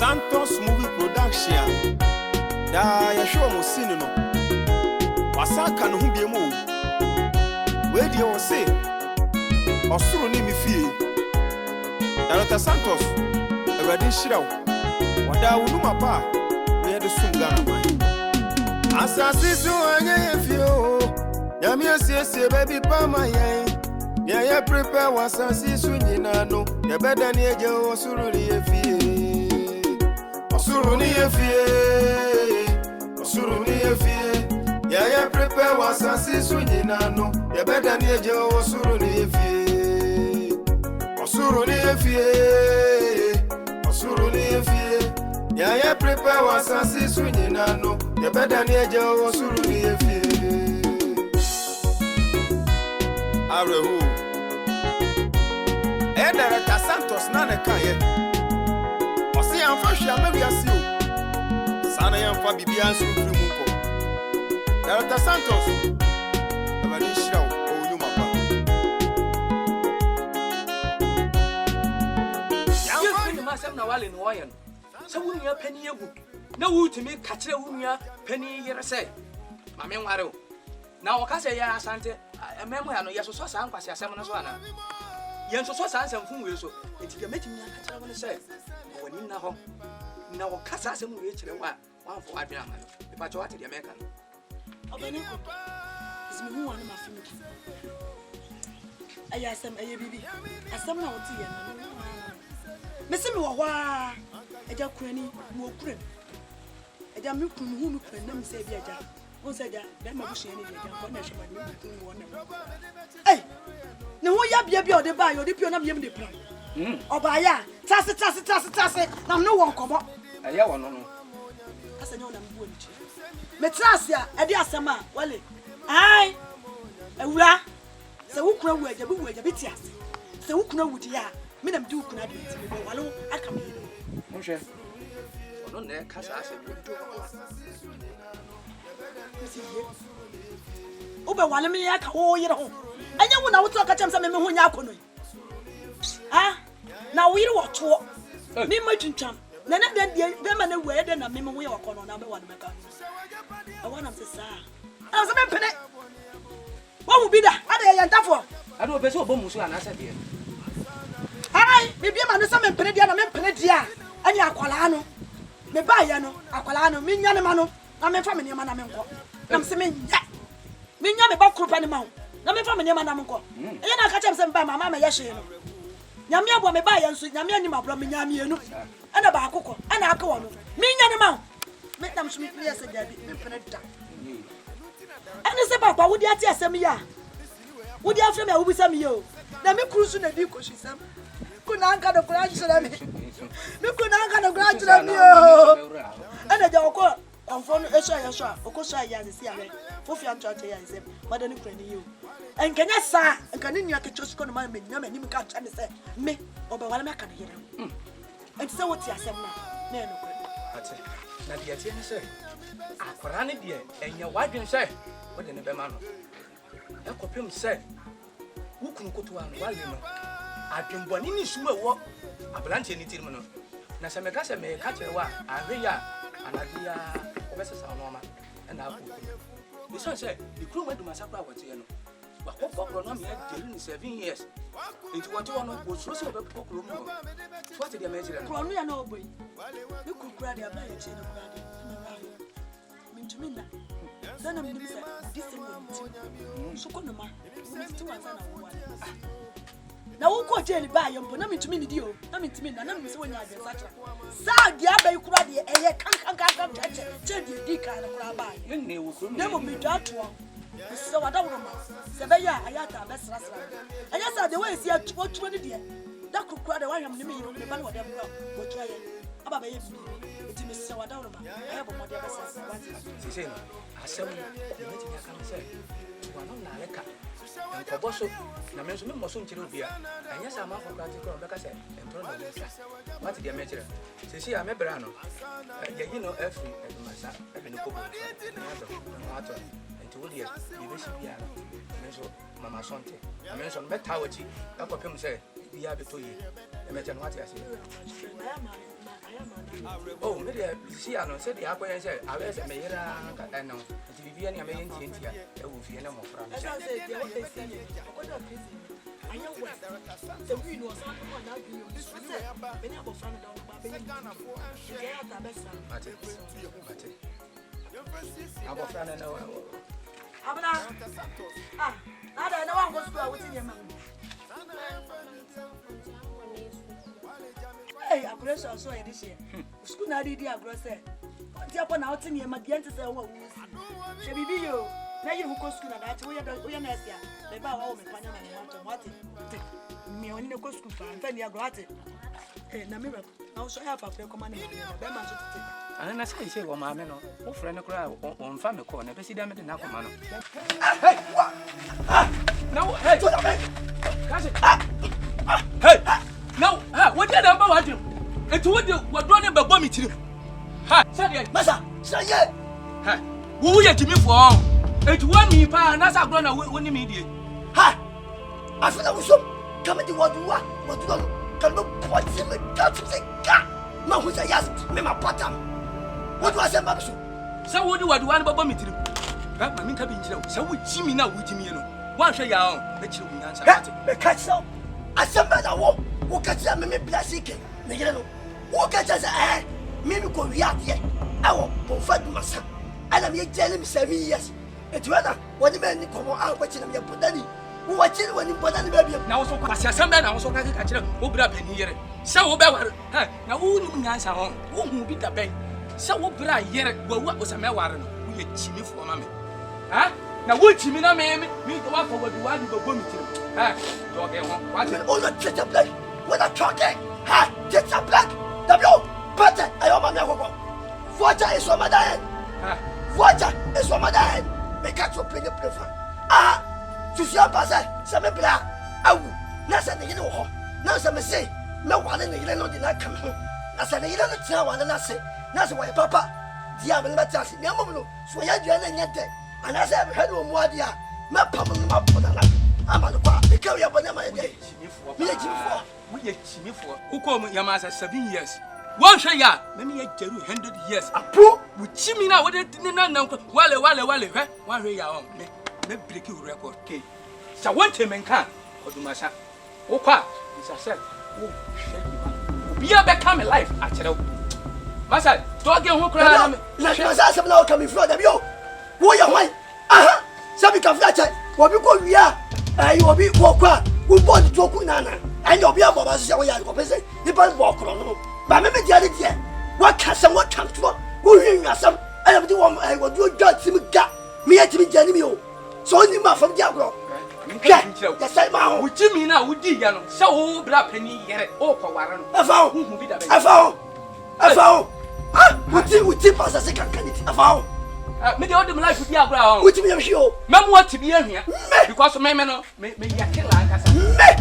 Santos movie production. Da ya show mo scene no. Wasaka no hubie mo. We dia wo se. Osoro ni mi fie. Dr. Santos. Everybody shirawo. Wada wunuma pa. We de sum Ghana man. Asasi so anya fio. Yami asiesie baby pa mayen. Ya prepare wasasi so nyina no. Ya beda ni eje osoro ni fie. Osoro ni fie. Osoro ni fie. Ya prepare wasasi so nyina no. Ya beda ni eje osoro ni fie. Osoro ni fie. Osoro ni fie. Ya prepare wasasi so nyina no. Ya beda ni eje osoro ni fie. Arehu Dr. Santos nane kaye Osi yamfa hwia mawia si o Sana yamfa bibia nso mfiri mu ko Dr. Santos Abani hira o onyuma pa Yamfa ni masem na wale no oye no Se wunia pani egu na wutumi ka kire wunia pani yere se ma me nware o na o ka se ya asante ememu ya no yesoso sa nkwase asem no so ana yensoso sa ansem fun we so etige metimi aka kire no se woni na ho na o ka sa asem we kire wa wanfo adwen ama no e pa cho wate de meka no obani ko izmi hu wani ma fimi aya asem aya bibi asem na woti ye no mesemi wo hwa eja kurani mo kurem eja mi kunu hu mi kurem na mi se bi eja won se eja dem ma busu ye ni eja ko na hwe ma ni kunu wo na ne ho ya bia bia ode ba yo de pio na bia me de plan oba ya tase na no won komo aya wono no asa nya na mbu oni chi me trase a ede asema wale ai ewura se wukura wu eja bi ti ase se wukura wudi ya me na mdi wukura de ti me wale aka me mo hwe ono na ka sa ase bi do ube wale me ya ka wo yire ho anya wu na wo to ka chem se me ho nya akono ah na wo yire wo to mi ma twintwam na na be ma na wu ede na me ho ye wakono na be wale meka I want am se sa am se me pene wo mu bida ade ye ntafo ade o pese obo musu ana ase de ai me bia ma no se me pene dia na me pene dia anya akwala no me ba ye no akwala no me nya ne ma no na me fa me ne ma na me nko na se me nya me nya me ba krupa ne ma ho na me fa me ne ma na me nko e na ka chem se mba mama me ye hye no nyame abo me ba ye nso nyame ani ma bro me nya me enu ana ba akokọ ana aka wo no me nya ne ma ho me tam so me clear se dia bi me pene da ani se ba kwa wodi ati asem ya wodi afre me wobisa me yo na me krusu na di ko shisam kuna anka do kura chira me me kuna anka do kura chira me yo ana ja okọ konfonu esha ya sha okosha ya nsi ame fofi anto ate ya nse madani kura ni yo enkenya sa enkani nyu akechosko no ma me nyama nim ka cha ne se me oba wala me ka ne yere enti se woti asem na no kura ate na dia tie ne se akora ne dia enya wadwen se wode ne be ma no ekopem se wukunu koto an wale no adwenboni ni suma wo ablante ni tirimo no na se me ka se me ka kire wa ahwe ya anadia obesesa onoma na akoko ni so se the crew madu masakura wote ye no wakofo no me delu ni 7 years it wote wono wo so se obekoko kro mu wote dia me kire no kro no ya na oboyi me kukura dia ba ye che no kura dia mintumina sana mdimisa disi so kono ma mti wanza na wo na wo ko jeli ba ye mpo na mitumi ni dio na mitumi na mse wonya agensa cha sa dia ba ikura de eye kan che di ka na kura ba ye ne wo kro ne mo midato so wada wo ma se be ya ayata be sra anya sa de we si atwo ni de da kukura de wanham ni mi yiro ne ba na wada bra wo twa ye aba ba ye bi eti me se wada wo ma aye bo mo de be sra si se no asem de meti ya kan se wano na reka nkobo so na menso me moso nkire obia anya sa ma fo kwati ko beka se entoro na bisa what dia me kire se si ya me bra no ya yi no every masa e no kobo na ato enti wo dia bi be si bia menso mama sonte menso me tawachi akopem se bia be to yi mention what you say. Oh, maybe see, I don't say the apple and say, I was a mayor and no, to be any American Tintia, it will be no more from the I know what the wind was on now. You many of our friends our friend and I know one goes to within your man. Hey, I could also say this year. School not did your gross. Upon out in your Madian to say, what shall be you? Now you go school and that we are next year. They bow all the Panama and what me only go school and then you are gratis. Hey, Namira, I'll show up after commanding. And I say, well, my men, oh, friend, cry on family corner, never see them at the Nakamano. Hey, no, hey, hey, no, what did I about you? And to what you were running about bomb to you? Ha, say, Massa, say, ha, who are you for? And to one me, pa, and that's a grown away when you media. Ha, I thought I was so coming to what you want, what you don't come up, what's in the gut to say, God, no, who's a yes, me, my bottom. What was that, Babsu? So, what do I do about me to do? That my minka being so we Jimmy now with Jimmy. One share your own, let you answer. The cat so. I said, I won't walk at them, maybe plastic. Walk at us, eh? Maybe go yard yet. I won't provide my son. And I'm yet telling him 7 years. It's rather what the man come out watching him your Podani. Who watch it when you put on the baby? Now, so I said, some man also can't catch it. Open up in here. So, now who will answer home? Who will be the bank? So what did I hear? Well, what was a memoir? We had Jimmy for mammy. Huh? Now, what Jimmy, no, ma'am, me go up for what you want to go boom to. Huh? What's it? Oh, the Tita Black. What a talking. Ha! Tita Black. W. Butter. I am a never. Water is for my dad. Water is for my dad. Make us open the prefer. Ah! To see a buzzer, some black. Oh, nothing you know. Now, some say, no one in the Illinois did not come home. I said, you don't tell one and I say. That's why Papa, Diablo Matas, Yamuno, so I didn't get it. And as I've heard of Wadia, my papa, my papa, I'm on the park, the carry up on my day. We are Jimmy for who come Yamasa 7 years. One share ya, maybe a 100 years. A poor with Jimmy now, what did not Wale, one way on me break you record. Kate. So one time and can, or do my son. Oh, pa, as I said, oh, be a become alive at all. Massa, don't get who cry. Let us have now coming from you. Who you want? Aha! Sabi Kaflacha, what you call we are. I will be walk who bought Jokunana. And you'll be a Baba Sawayan, the band walk on. But maybe the other day, what can someone come to? Who hearing us some? I have the one I will do God to me. Me at me, Janimio. So only my from Jago. Yes, I'm out. Would Jimmy now would dig so black penny yet? Oh, Warren. I found who be that. I found. Ah, we tip us a second candidate. I found. Maybe all the life with your ground. Which me am sure. Mem want to be here because of my man, may kill like us.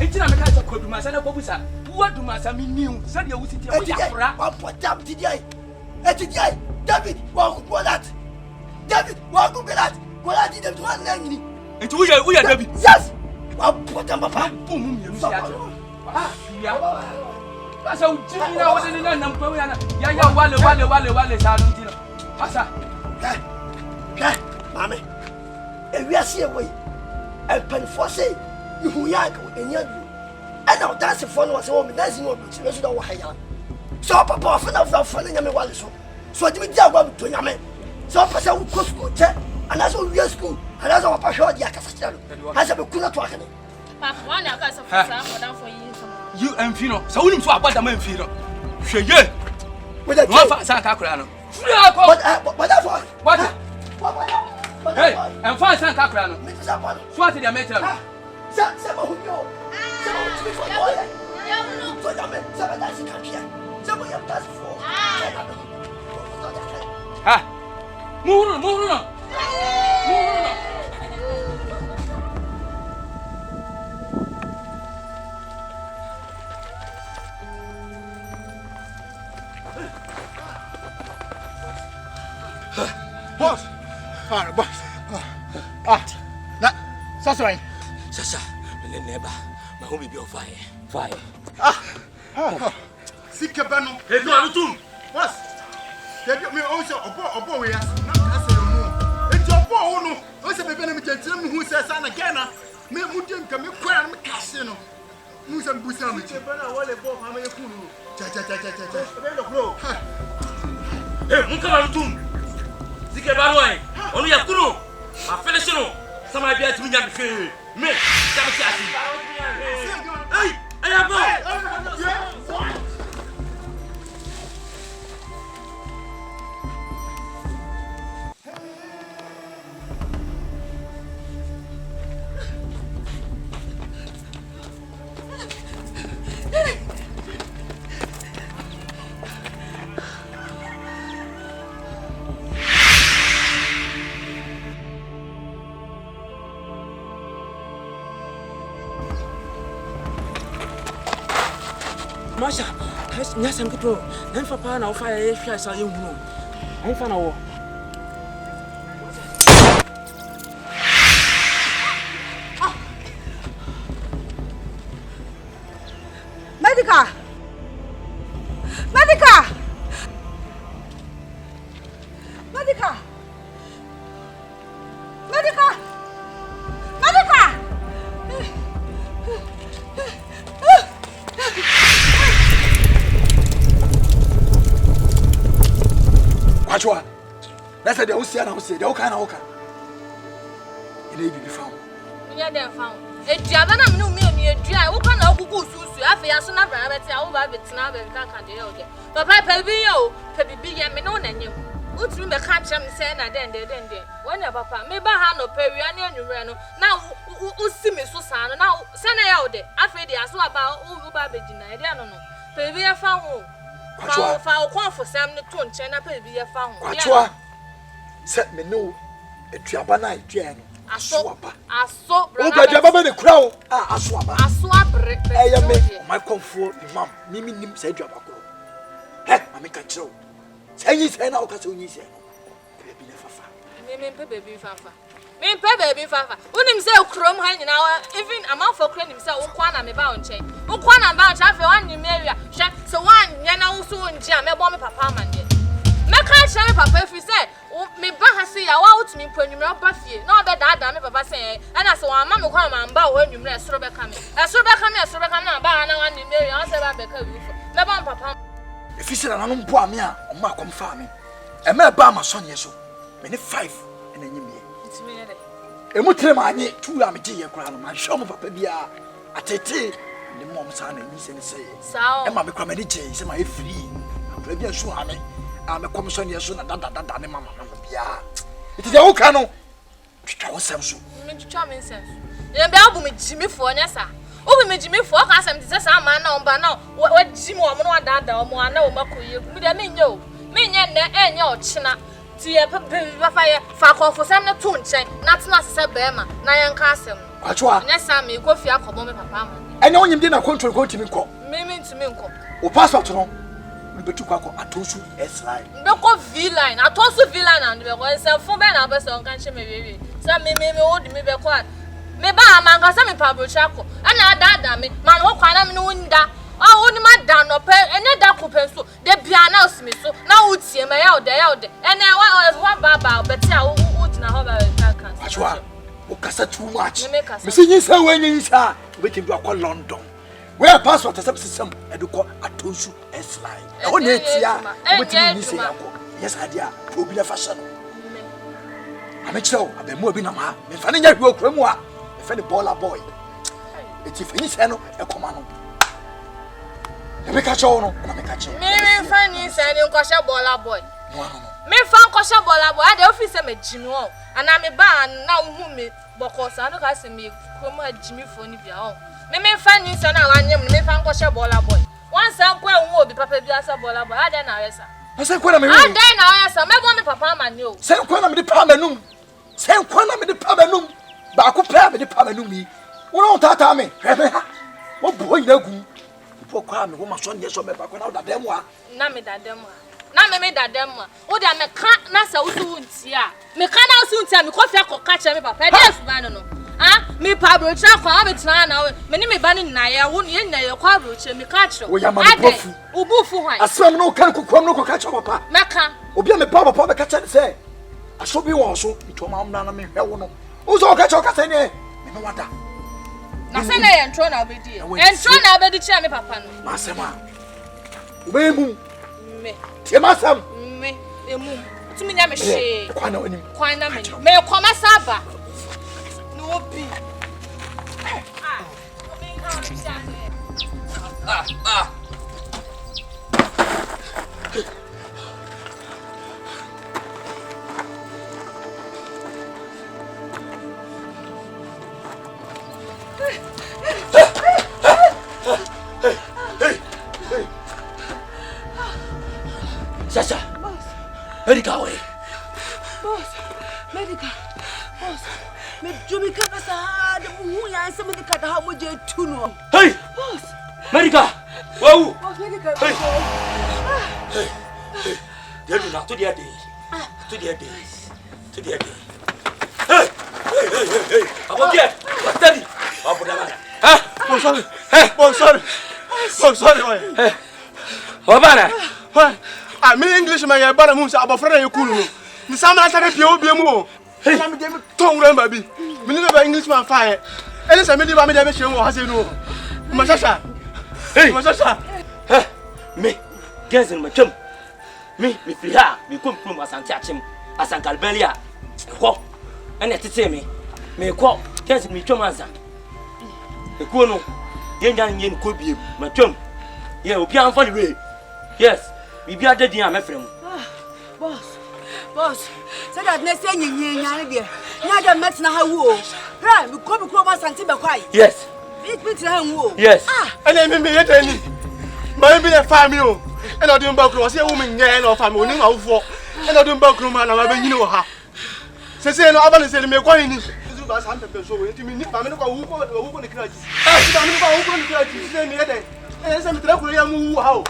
It's not a case of could my son of Bobusa. What do my son mean? Said you would what up today? David, walk with that. David, walk with that. What I did to one language. And we are David. Yes. What am I? Boom, you see. That's how Jimmy now was in the number. Yeah, Wale, Santos. Passa. Mammy, if we are see away, and pen for say, you yak in your view. And now that's the phone was home, dancing over to the Wahaya. So, Papa, following me while so Jimmy Jaguar to Yaman. So, Passa would go school, and that's all real school, and that's our Pasha Yakastan. Has a good talking. Papa, one of us for you. You and Fino, so we to about the man Fino. She with a one Santa Crano. What? Hey, and find Santa Crano. Swat in your metal. Ha! Move on. Boss! Boss! Sasa, my neighbor, my home will be on fire. Sika bano. Hey, no, I'm What? Me also obo we as na ase no. Enti obo no. O se bebe na me gentile me hu se sa na Ghana. Me mudem ka me kwara me kase no. Mu se busa me. Bebe na wale bo ma me kunu. Cha. Bebe no bro. Hey, mun kama lutum. Sika bano ai. Onu ya kunu. Ma finish no. Sama bia timi nya me fe. Me, ta me asi. Hey, ayabo. Masha, yes, I'm good. I'm for Pana of fire. If I saw you, I'm for now. Medica! That's the Ocean house, the Okan Oka. It may be found. We are there found. A Javana knew me on your dry, open up who goes to Afia, not rabbit, I will have it now and can't do it. But Papa Bio, Pebby B. and Menon and you. What's room the catch and send a den, when your papa, maybe I no Periani and Urano. Now, who see me so sound now, send a out there. I feel I saw about all baby dinner. I don't know. Pebby, I found found for Sam the tone, China Pebby, I found. Set me no a Trabana, Jan. I saw. Oh, but you have a crow. I swap. I am my comfort, Mum. Mimi said Jabaco. Heck, I make a show. Say you say now, because you say, Baby Fafa. Me baby Fafa. When him say chrome hanging now, even a mouth for credit himself, Ukwana me bound chain. Ukwana bound, I feel one new area. So one, Yana also in jam, a bomb papa man. Make I share papa if you say, me baha see ya out me when you know Buffy. No better than me papa say, and I saw a mamma come and bow when you met Strobe coming. A Strobe coming, a Strobe coming, and bow and you marry, I'll say I become you. Me bomb papa. If you said I'm poor me, or my come farming, and my bama son yes, many 5 and then you me. It's me. A mutremani, 2 amity, a crown, my show of papa bia, a tete, the mom's son and niece and say, so, and my comedy chains, my free. Maybe I show me. I'm a commission yes, and that mamma. It is the old canoe. I was some. Make charming sense. You're about me, Jimmy for Nessa. Oh, me, Jimmy for us, and this is a man on Bano. What Jimmy or Dada or Moana Maku, with a mino. Me, and your china. Dear Papa, Falcon for some tune chain, not Bema, Nyan Castle. What's what? Yes, I may go for your common papa. I know you didn't control go to me. Meaning to Minko. O passport no. We betu kwako atosu S line. Ndoko V line, atosu V line and we go say for ben abeso kan che me wewe. Say me hold me be kwa. Me ba amanga say me pa brochako. Ana ada me man wo kwa na me no nda. Ah oni ma da no pe ene da ko pe so. De bia na osimi so. Na wo tie me ya ode. Ene wa baba beti a wo tina ho ba kan. Achwa. O kasa too much. Me say yin say when yin say we can do akọ London. Where passport system eduko atosu S line. O na etia we tin ni say yakọ. Yes adia obi na fashion. Amechirew abemu obi na ma. Me fa ne nya hwe okuramu a. Me fa ne baller boy. Eti fa ni say no ekoma no. Me ka cho no na me ka che. Me fa ni say ni nkosha baller boy. Me fa nkosha baller boy. Ade office me jimi o. Ana me ba na hu me bokosa no ka say me koma jimi fo ni bia o. Me fa ni say na wanyem me fa nkosha baller boy. Once am kwa hu obi papa bia say baller boy. Ade na yesa. Say kwa na me. Ade na yesa. Me bo me papa mani o. Say kwa na me de pa manum. Say kwa na me de pa manum. Ba ko pa me de pa manum yi. Wo no tata me. Hwe ha. Wo bo yin agu. Po kwa me wo ma so ne so me ba kwa na da dem wa. Na me da dem wa. Na me da dem wa. Wo da me ka na sa wo su ntia. Me ka na wo su ntia me ko fi akoka che me papa. E dey fu ban no. Ah, Me pablo cha kwa betina na me ni me ba ni na ya wo ye na ye kwa broche me ka kire. Wo ya ma bofu. Ubufu hwan. Asem no kan kokom no ko ka kire papa. Meka. Obi me papa be ka kire say. Aso bi won so to ma amna na me hwe wo no. Wo so ka kire ka say ne. Me no wada. Na say na ye ntro na obedi. Ntro na obedi kire me papa no. Ma asem a. Ube mu. Me. Tie ma asem. Me. Emu. Tumi nya me hwe. Kwana onim. Kwana me. Me koma saba. No bi. Sasa. Medical way. Boss, medical. Boss, me jumi ka sa da mu ya san medical da ha mu je tuno. Hey! Boss, Medical. Wow! boss medical. Hey! Hey! Hey! They do not to their day. To their days. To their day. Hey! Hey! Hey! Hey! Hey! About there. Steady. About that. Ah! Oh sorry. Hey, oh sorry. Oh sorry. Hey. Obana. Hey. Ah, me English man ya bara mu sa abofra ya kunu no. Ni samra ta be o bie mu o. Hey, na me dem ton ramba bi. Me ni be English man fa e. Ele sa me di ba me dem be hwe o ha se no. Ma sasa. Hey. Ma sasa. Hey. Me. Gensen matwam. Me free ha. Me kom asante achim. Asankalbelia. Ho. Ene tete me. Me ko. Gensen me twam ansa. Ekuo no. Ye nyan yen ko biem. Matwam. Ye obi anfa the way. Yes. Bibi adedi am efrem. Boss, say that next thing you nya de. Nya da met na ha wo. Right, we come ba santi be kwai. Yes. It na ha wo. Yes. Ene me ye tani. Ma bi na fa mi o. Ene odun ba kro, se wo me nya na fa mi oni ma wo fo. Ene odun ba kro ma na ma ba nyini wo ha. Se no aba ne se me kwai ni. Zu ba san pepe so we ti mi ni ba me no kwa wo ko ne kira ji. Ti ba me no kwa wo ko ne kira ji se ni ye den. Ene se me tra kro ya mu wo ha o.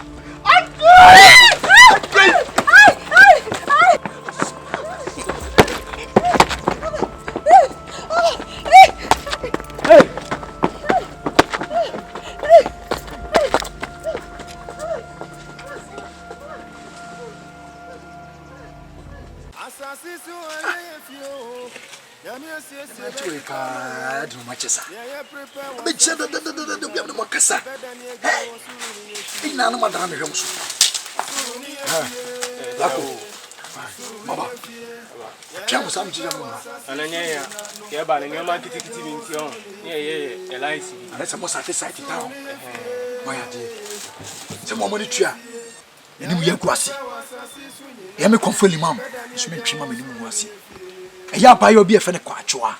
Baba. Kiamu sam jira mu. Ananya ya. Ke ba ne ma kitikiti binti on. Ye alliance. Ana se mo satisfied town. Moya de. Se mo moni tua. Eni mu yaguase. E me konfoli mam. So me twima me ni mu ase. E ya ba yo bi e fe ne kwachoa.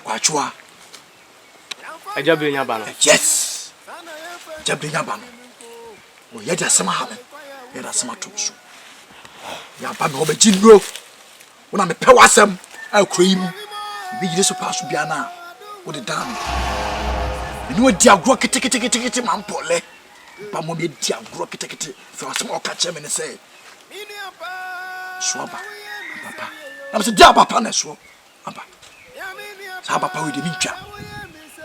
Kwachoa. Ajabe nya ba no. Yes. Jabe nya ba no. O ye ja sama ha me. Ye da sama to so. Ya ba me obeji nro. Wona me pe wasam akroyi mu. Bi yire so paso bia na. Wo de dan. Enu adi agro kete man pole. Ba mo be di agro kete. So asem o ka che me ne say. Swaba. Papa. Na se dia papa na so. Papa. Sa papa we de mi twa.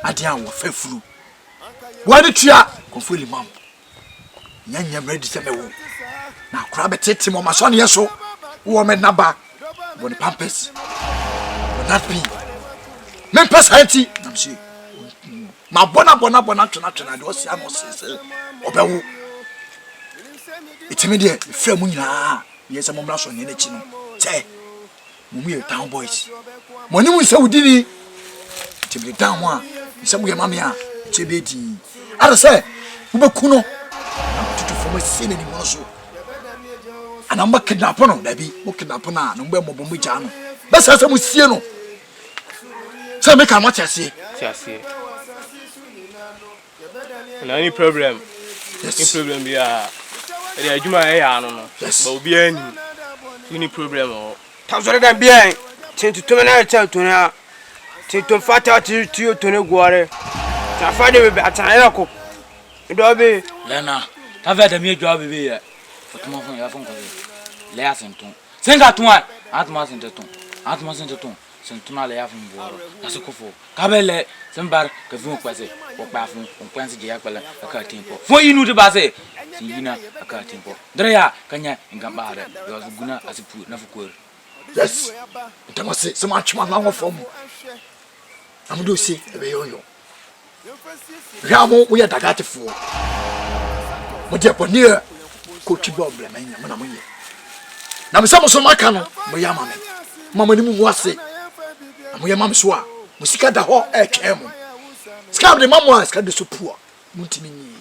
Ade an wo fafuru. Wo de tua konfoli mam. Nyanya ready se me wo. Na kura betete mo maso ne yeso. Wo me naba. Wo ne pampers. Wo not be. Men pass anti. Nam see. Ma bona twena de o sia no se. Obewu. Itimi de fra mu nyina. Yesa mo mra so ne n'echi no. Say. Mumu ye town boys. Mo ni mu se udini. Itimi down ho a. Se mu ye mame a. Chebedi. Ara say. Wo be ku no. Tutu fo mo se ne ni mo so. Ana mba kidnap no dabi. Mo kidnap na no mba mo bomu ja no. Be se mo sie no. Se me ka mo tiase. Tiase. Na any problem. Yes. Any problem be a e dey adwuma e ya no no. Yes. Ba obi ani. Any problem o. Tanzore dan bien. Tintu to na cha to na. Tintu fata ti to ne gore. Ta fa de be atana ko. Do be Lena. Ta va de mi dwa bebe ya. Fotuma fon ya fon ko. Le asenton. Senga ton. Atma senton. sentuna le yafun boro asukofo kabele sembar ka vun kwase o kpafun on kwanse je yakbala aka tempo fo yinu de base yina aka tempo dreya kanya ngamba da yo guna asipu na fukor yes ntamase sama chuma na wo fom amudo si ebe yoyo ramo wo ya dagatifo mo je ponie ko tibo blema nya mo na mo ye na msa mo so maka no mo ya mame mama ni mu wase mo ya mame so a mo sika da ho e twem sika de mama a sika de so puo mo ntimi ni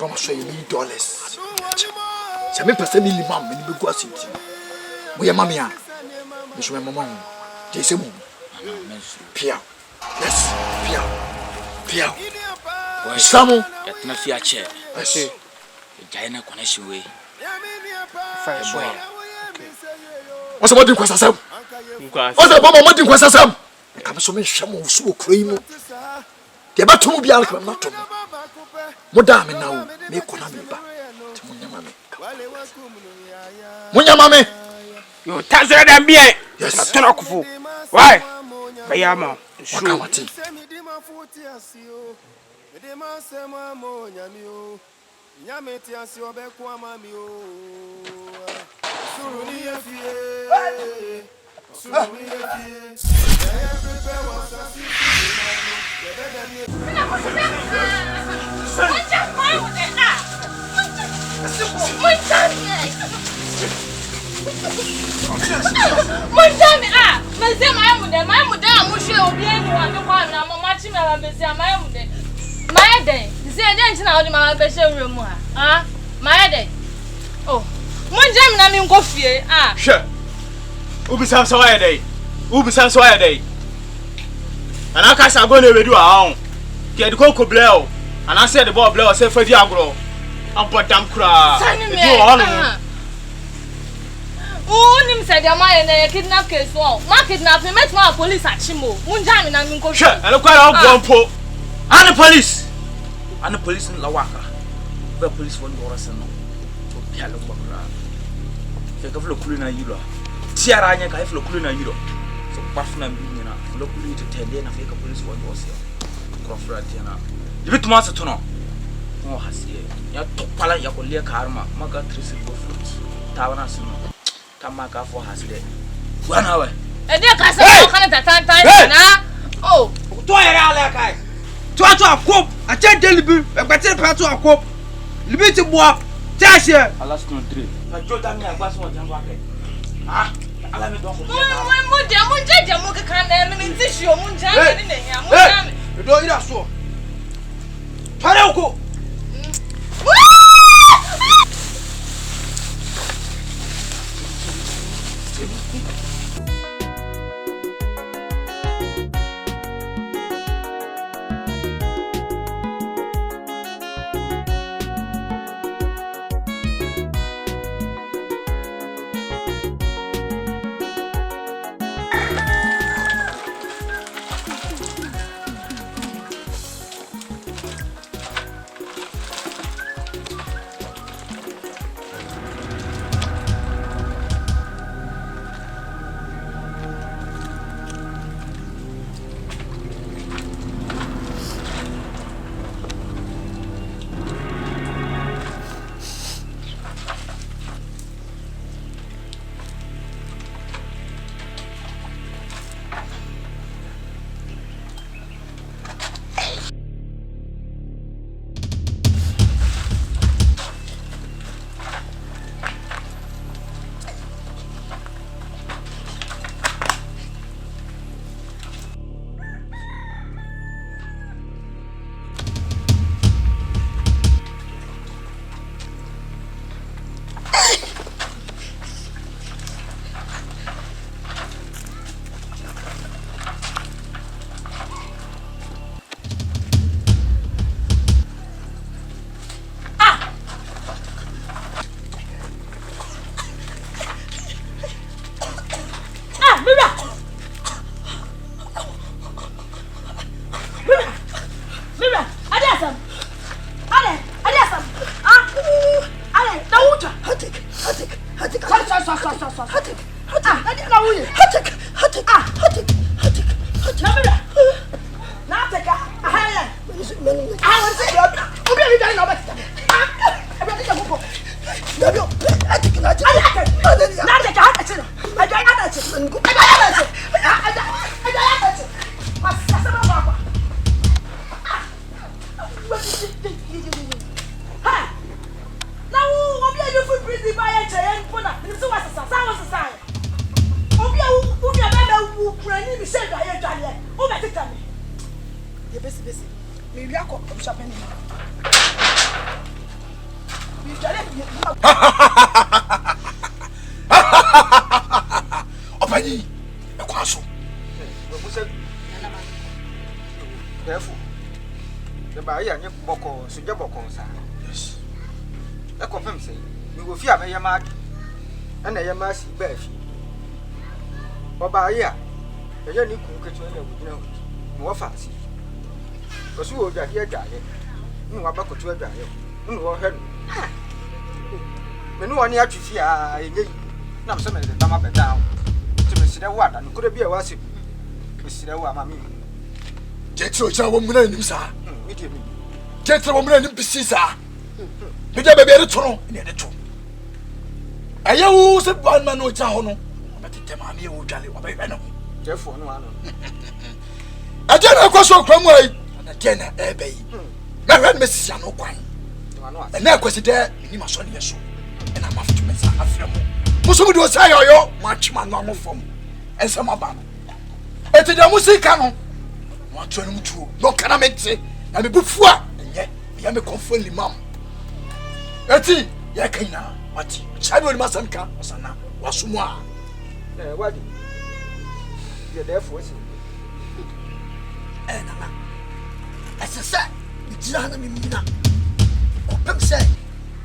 ba mo so ye $1 se me pese mi limam me ni begu asinti mo ya mame a mo so mama mo je se mo pia yes pia wa samu ya tena fi ache yes jaina connection we Fire boy. what's about the kwasasam what's about the kwasasam kam so me hwam so okuro yi mu de ba tomu bia ka na tomu mo da me na wo me ko na me ba ti munya mame Yo, tanzere da mbie. yes Tona kufu. Why? Bayama. wakamati Montami ah, mas é mais muda, museu bem no ano quando na mamãe tinha ela bezia mais muda. Mais de, dizer gente na hora de mamãe bezia o remo ah, mais de. Oh, Montami na minha confie ah. She. Ubi sam so why dey. Ubi sam so why dey. Ana ka sa go na wedu a on. Ke de ko bleo. Ana say the ball bleo say fa di agro. Abodam kura. Sani me. Do on. Nim said your man na kidnap case o. Ma kidnap me met ma police achimo. Montami na minha confie. She, ana kwara o bompo. Ana police. Ana police in Lawaka. The police won do rasen no. To pialo bakura. Ke ka flo kulu na yiro. Tiara anya ka flo kulu na yiro. So kwafuna mbi na flo kulu to tende na fake police won do rasen. Krofra tiana. Dibit ma se to no. Mo hasie. Ya topala ya ko le karma. Maga 3 go float. Tawana se no. Kama ka for haside. 1 hour. E dey ka say kan tan na. Oh, To yere ala kai. To akop. A chen delibi. E gbete pa to akop. Libi ti boa. Chashe. alas ton 3 Ka joda mi agba so jan wa ke. Ah, ala mi don for. Munja mo kan na me nti hio munja ni na ya munja. Do ira so. Pare uko. ngu. Aja. Masa baba. Ha. Now obi a you free breeze by a giant pona. This was sa. Obi a baba wu prani mi say da ye dwale. O be teta me. Ye besi. Me wi akọ o shopping ni. Mi dwale mi. Opani. E kwa so. Careful. The buyer nye boko, so je boko sa. Yes. E confirm say, we go fear me yama and yama si ba fi. Oba ya. E je ni ku ketu na wo gina wo fa si. Osu o dwa ye dwa ye. Ni wa ba kotu dwa ye. Ni wo hwe. Me no woni atwi a enye na mse me de tama be down. Ti me sire wa da no kure bi e wa si. Me sire wa ma mi. Jetro cha wo muna nim sa. Jetro wo muna nim bisi sa. Me da be be to no, ne de to. Aye wo se ban ma no cha ho no. Ba tete ma me wo dwale wa be no. Jefo no ano. Aje na kwaso kwamu ai. Na je na e be yi. Na hwe me sia no kwan. Na kwasi de ni ma so ne so. Na ma fitu me sa afre mo. Muso mu de o sa yoyo, ma twima no amofom. Ense ma ba no. Eti de musika no. Wa twa no mutuo. No kana mente. Na me bufua. Enye. Ya me konfo limam. Eti ya kaina. Mati. Chabi oli masanka. Osana. Wasumu a. Wadi. Ye therefore say. Nana. Asasa. Ijira na me mina. Opem say.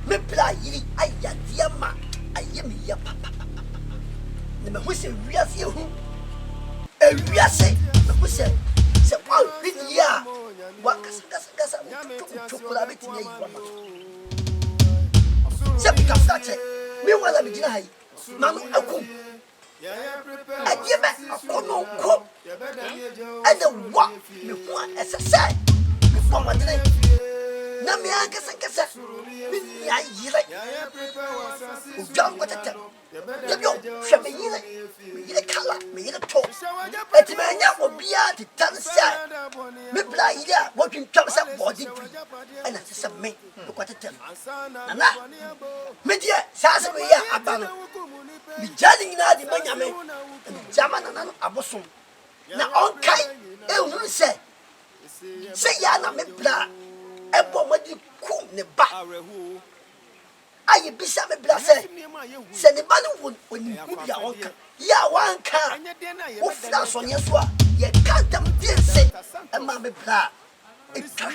Me bla yiri aya diama. Aye me ya papa. Ne me ho se wiase hu. Ewiase. Me ho se se wa bidia. Wa kasa. Chokula betimi yi wa ma. Se bi ka flache. Me wala me gina hai. Manu akum. Aye me akono ko. Ene wa me ho asasa. Me fo ma dine. Na me akasa. Me ya yire. O jam ko tete. Debio hwe me yire. Me yire kala, me yire to. Eti me nya obia ti tansa. Me bla yire wo twintwam se body twi. Ana se me ko tete. Nana. Me die sa se me ya aba no. Me jani na di manyame. Me jama nana no abosom. Na onkai e hu se ya na me bla ebo madi kum ne ba aye bisa me bla se ne ba no woni ku bia onka ya wanka wo fla so nye so a ye kantam dense e ma me bla e twa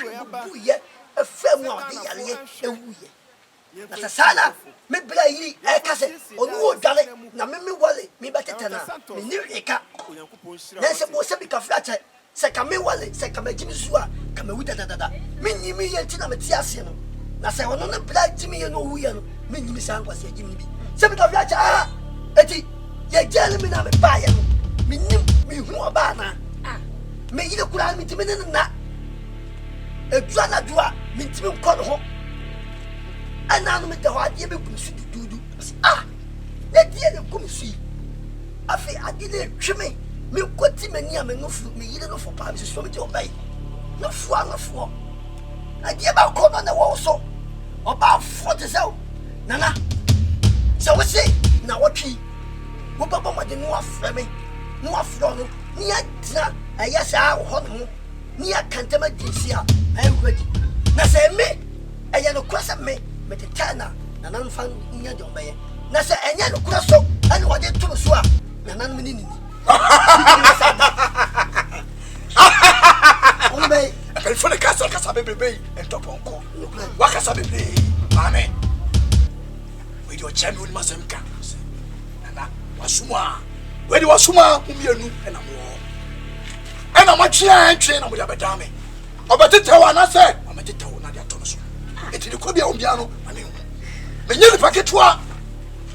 bu ye e fam wa de yale e wu ye na sala me bla yi e ka se onu wo dwale na me wale me betete na me ni reka na se bo se bi ka fla che se ka me wale se ka me jimi suwa ka me wuda dada me nyimi ye nti na me ti ase no na se wono ne bla jimi ye no wu ye no me nyimi san kwase jimi bi se bi ka fia cha eti ye jeli me na me ba ye no me nyim me hu oba na me yire kura me jimi ne na edua na dua me ntimi nko no ho ana no me de ho ade be kum su dudu le die ne kum su afi ade le tweme me kwati mani a me no fu me yire no fo pa me so me de obay no fu ade ba ko na wo so oba fo te se nana se wo se na wo twi wo baba ma de no afre me no afro no ni adina aya sa ho no ni akantama disia ai wadi na se me aya no kwasa me te tana nana no fa nya de obay na se enya no kura so ani wo de tum so a nana no ni Ombe, akali fone kasa bebe entoponko. Wakasa bebe. Amen. We do champion masemka. Nana, wasuma. We do wasuma umienu ena mo. Ena machia entwe na mo ya bedame. Obetete wa na se, ametete wo na dia to no so. Eti de ko bia ombia no, ame hu. Menye ni paketwa.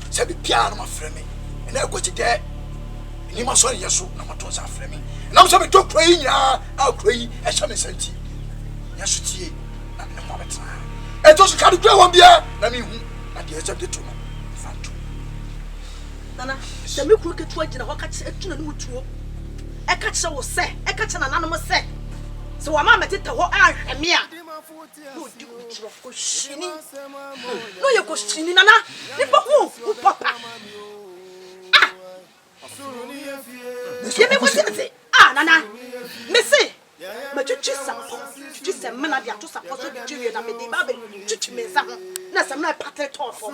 Se bi pia no mafreme. Ena egoti de ni ma so yeso na maton sa frame na mo so me to kwai nya akwai e sha me santi ya sutie na me mo beta e to so ka do wa bia na me hu na de e de to no fanto Nana, se me kuru ketu agina ho ka che etuna no tuo. E ka che wo se, e ka che nana no se. Se wa mama tete ho ahwe me a. No di utro ko shini. No ye ko shini nana. Ni ba hu papa. Ah. Ye me kwese. Ah nana. Me se. Ma chuchu sa mana dia to support so jiwe na me de ba be chuchu me za ho. Na se na patre tofo.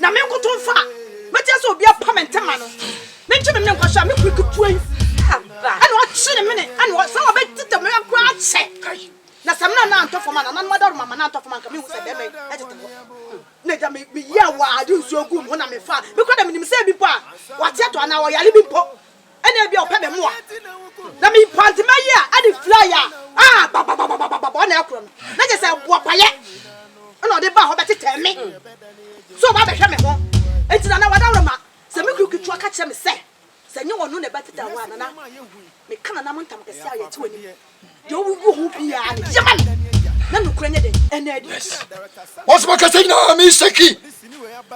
Na me ko to fa. Me je so obi apamenta no. Me nche me nkwa sha me kukutu ayi. Ano achine me ne ano sa obe tete me akwa ache. Na se na na ntofo ma na madaru mama na ntofo ma nka me hu se be me etete ho. Na ja me ya wa adu nsu ogum ho na me fa. Me kwa da me nim se bi po a. Wa tie to na wo yale bi po. Ene bi o pe be mo a. Na me panti ma ya adi flyer. Ah ba na akro no. Na je se wo paye. Na o de ba ho be tete me. So ba be hwe me ho. Enti na wada ma se me kru kitu aka che me se nye wonu ne beteta wa na me kana na montam kese aye ti wani de owu hu bia ne yema na nukura nye de enedi What's my kase na mi seki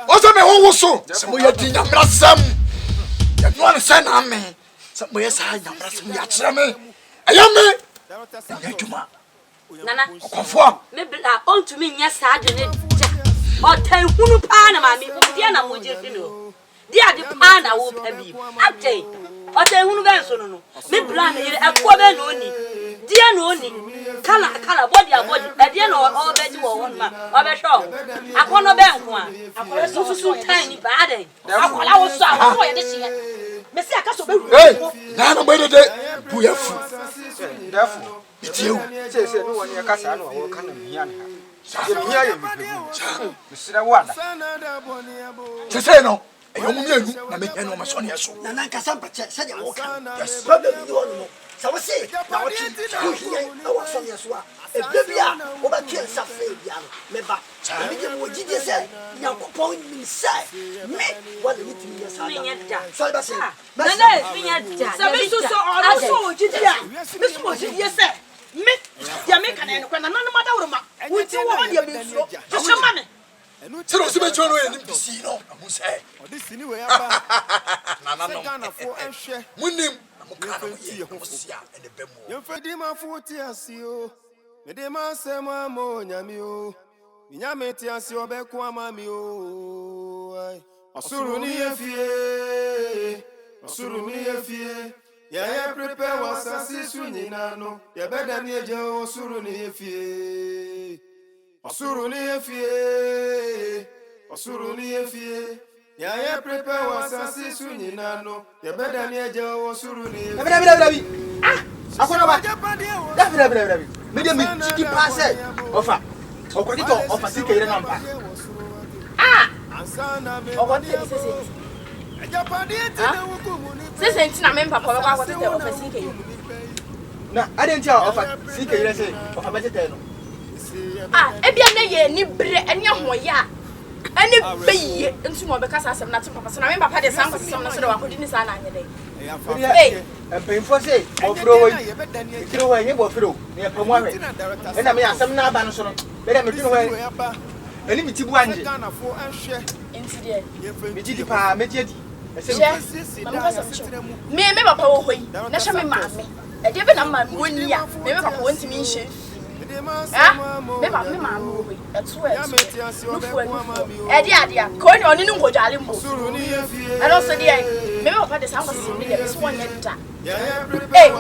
Oso me ho so se mo ye di nyamrasam ya no an se na me se mo ye sa nyamrasam ya kire me ayame ya juma Nana konfo me bla on to me nya sa de ne ja o tan hunu pa na ma mi mu dia na mo je fino dia de pa na wo pa bi ate o tan hunu ga so no me bla na yire akwa be no ni dia no ni kala body e dia no o be ji wo won ma o be sho akono be nko a akono so tan ni ba de akola wo so a wo ye de hie me se aka so be hu na no be de bu ya fu Therefore, itieu say no one ka sa no wo ka na mia na. Ye mia ye mi. Misira wada. se no eyo mu mienu na me enu ma so ne so na na kasa mpache se dia wo ka yes problem ni wonu no sa wo se na wo chi ku hie na wo so ne so a e bia wo ba kie sa fe bia no me ba me je mo gidi se Nyankopon ni se me wala ni timi ya sa da so ba se na na finya ja se me so oro so gidi a me so gidi se me ya me kana no kwa na no mada woro ma wo ti wo dia be so so ma me se no se be chono ye ni bisi no amu se Odisini we aba. na no Ganafo ehwe. munim amu kana ye ko sia ene bemu Yemfedi mafo ti asio. Mede ma sema mo nyami o. Nyame ti asio be ko amami o. Osuru ni efie. Osuru ni efie. Ya prepare wasasi sunyina no. Ya beda ni eje osuru ni efie. Osuru ni efie. Osuru ni efie. Ya prepare wasasi sunyina no. Ya beda ni eje osuru ni efie. Brabi. Ah, akona ba. Brabi. Me de mi chiki passe. Ofa. Okodito ofa sike ire namba. ah ogonte sese sese nti na me papa be kwa kwa tete ofesi ke Na, adentia ofa sike ire se. Ofa betete no. ah ebia na ye ni bre enya hoya ani beye nti mo be kasa asem na te papa so na me papa de san kwasem na so de wakodi ni sa na anye dey Hey, painful say, ofro we. Kiro we ye bofro. Ne pamu ahwe. E na me asem na aba no so no. Be da me tunu we. Ani mi tibu anje. Ganafo ehwe. nti de Me ti di pa, me ti adi. je na me kasa me papa wo hoi na hye me maame e de be na maame woni a me papa wonti mi nhye ah me maame wo hoi e to no fu e de ade a ko ni oni ni nkojale mbo and also there me papa de san kwasem ni de so won yenta eh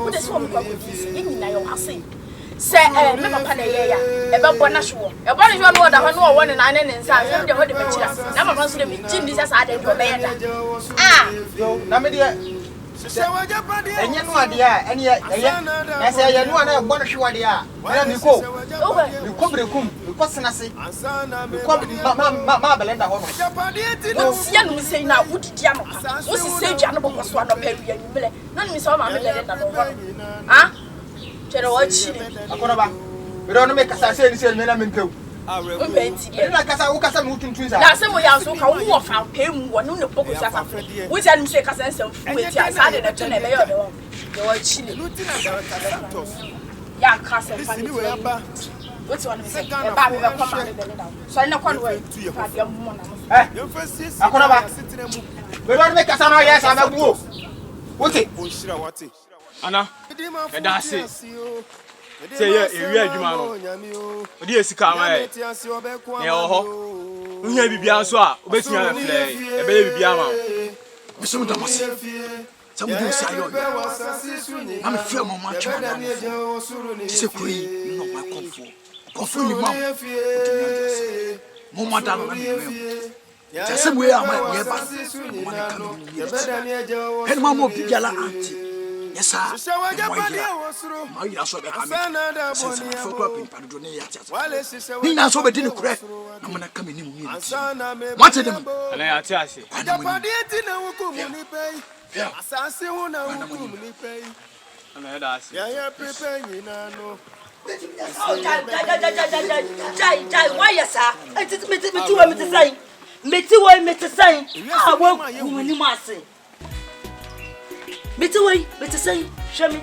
what is one papa ni na yo ase se me papa na ye ya e be bo na hwo e bo ne hwo no da ho no wo ne na ne nsa se de ho de mechira na papa so de me jindi sa sa de do be yenda ah Yo, na me de enye no ade a ene ye na se ye no na egbo no hwe ade a na mi ko brekum mi ko senase mi ko ma belenda ho no wo sia no sei na wo didi amaka wo si sei dua no bokọ so no pe wi anwumle na no mi so ma me belenda no ho ah chere wo chi akona ba we don't make kasa se ni se me na me ntew o be nti de na kasa wo kasa mu tuntun za na se mo ya so ka wo fa pe mu wo no ne bokọ so asa wo tia no sei kasa nsem fu eti asa de na to na be yo de wo chi Lieutenant Director Santos. ya kasa fa Odisini we aba. What's one of the Baby come on. So I know one way to your mom. Akonaba. We don't make us an yes, I'm a woo. What's it? Ana. And that's it. Say yeah, area Jumano. Dear Sikama. Yeah, we have been so. Obey me a play. A baby Biama. Some Damas. Some do say, I'm a film on my channel. It's a queen, you know, my comfort. Comfort, mom. More than just some way I might never. And Mamma Pigala auntie. Yes, sir. My saw the hammer. Since I forgot in Padonia. Nina saw the dinner crack. I'm going to come in. What did them? And I tell you, why, yes, sir? It is me to say. Me to say. I won't when you must say. Me to say, show me,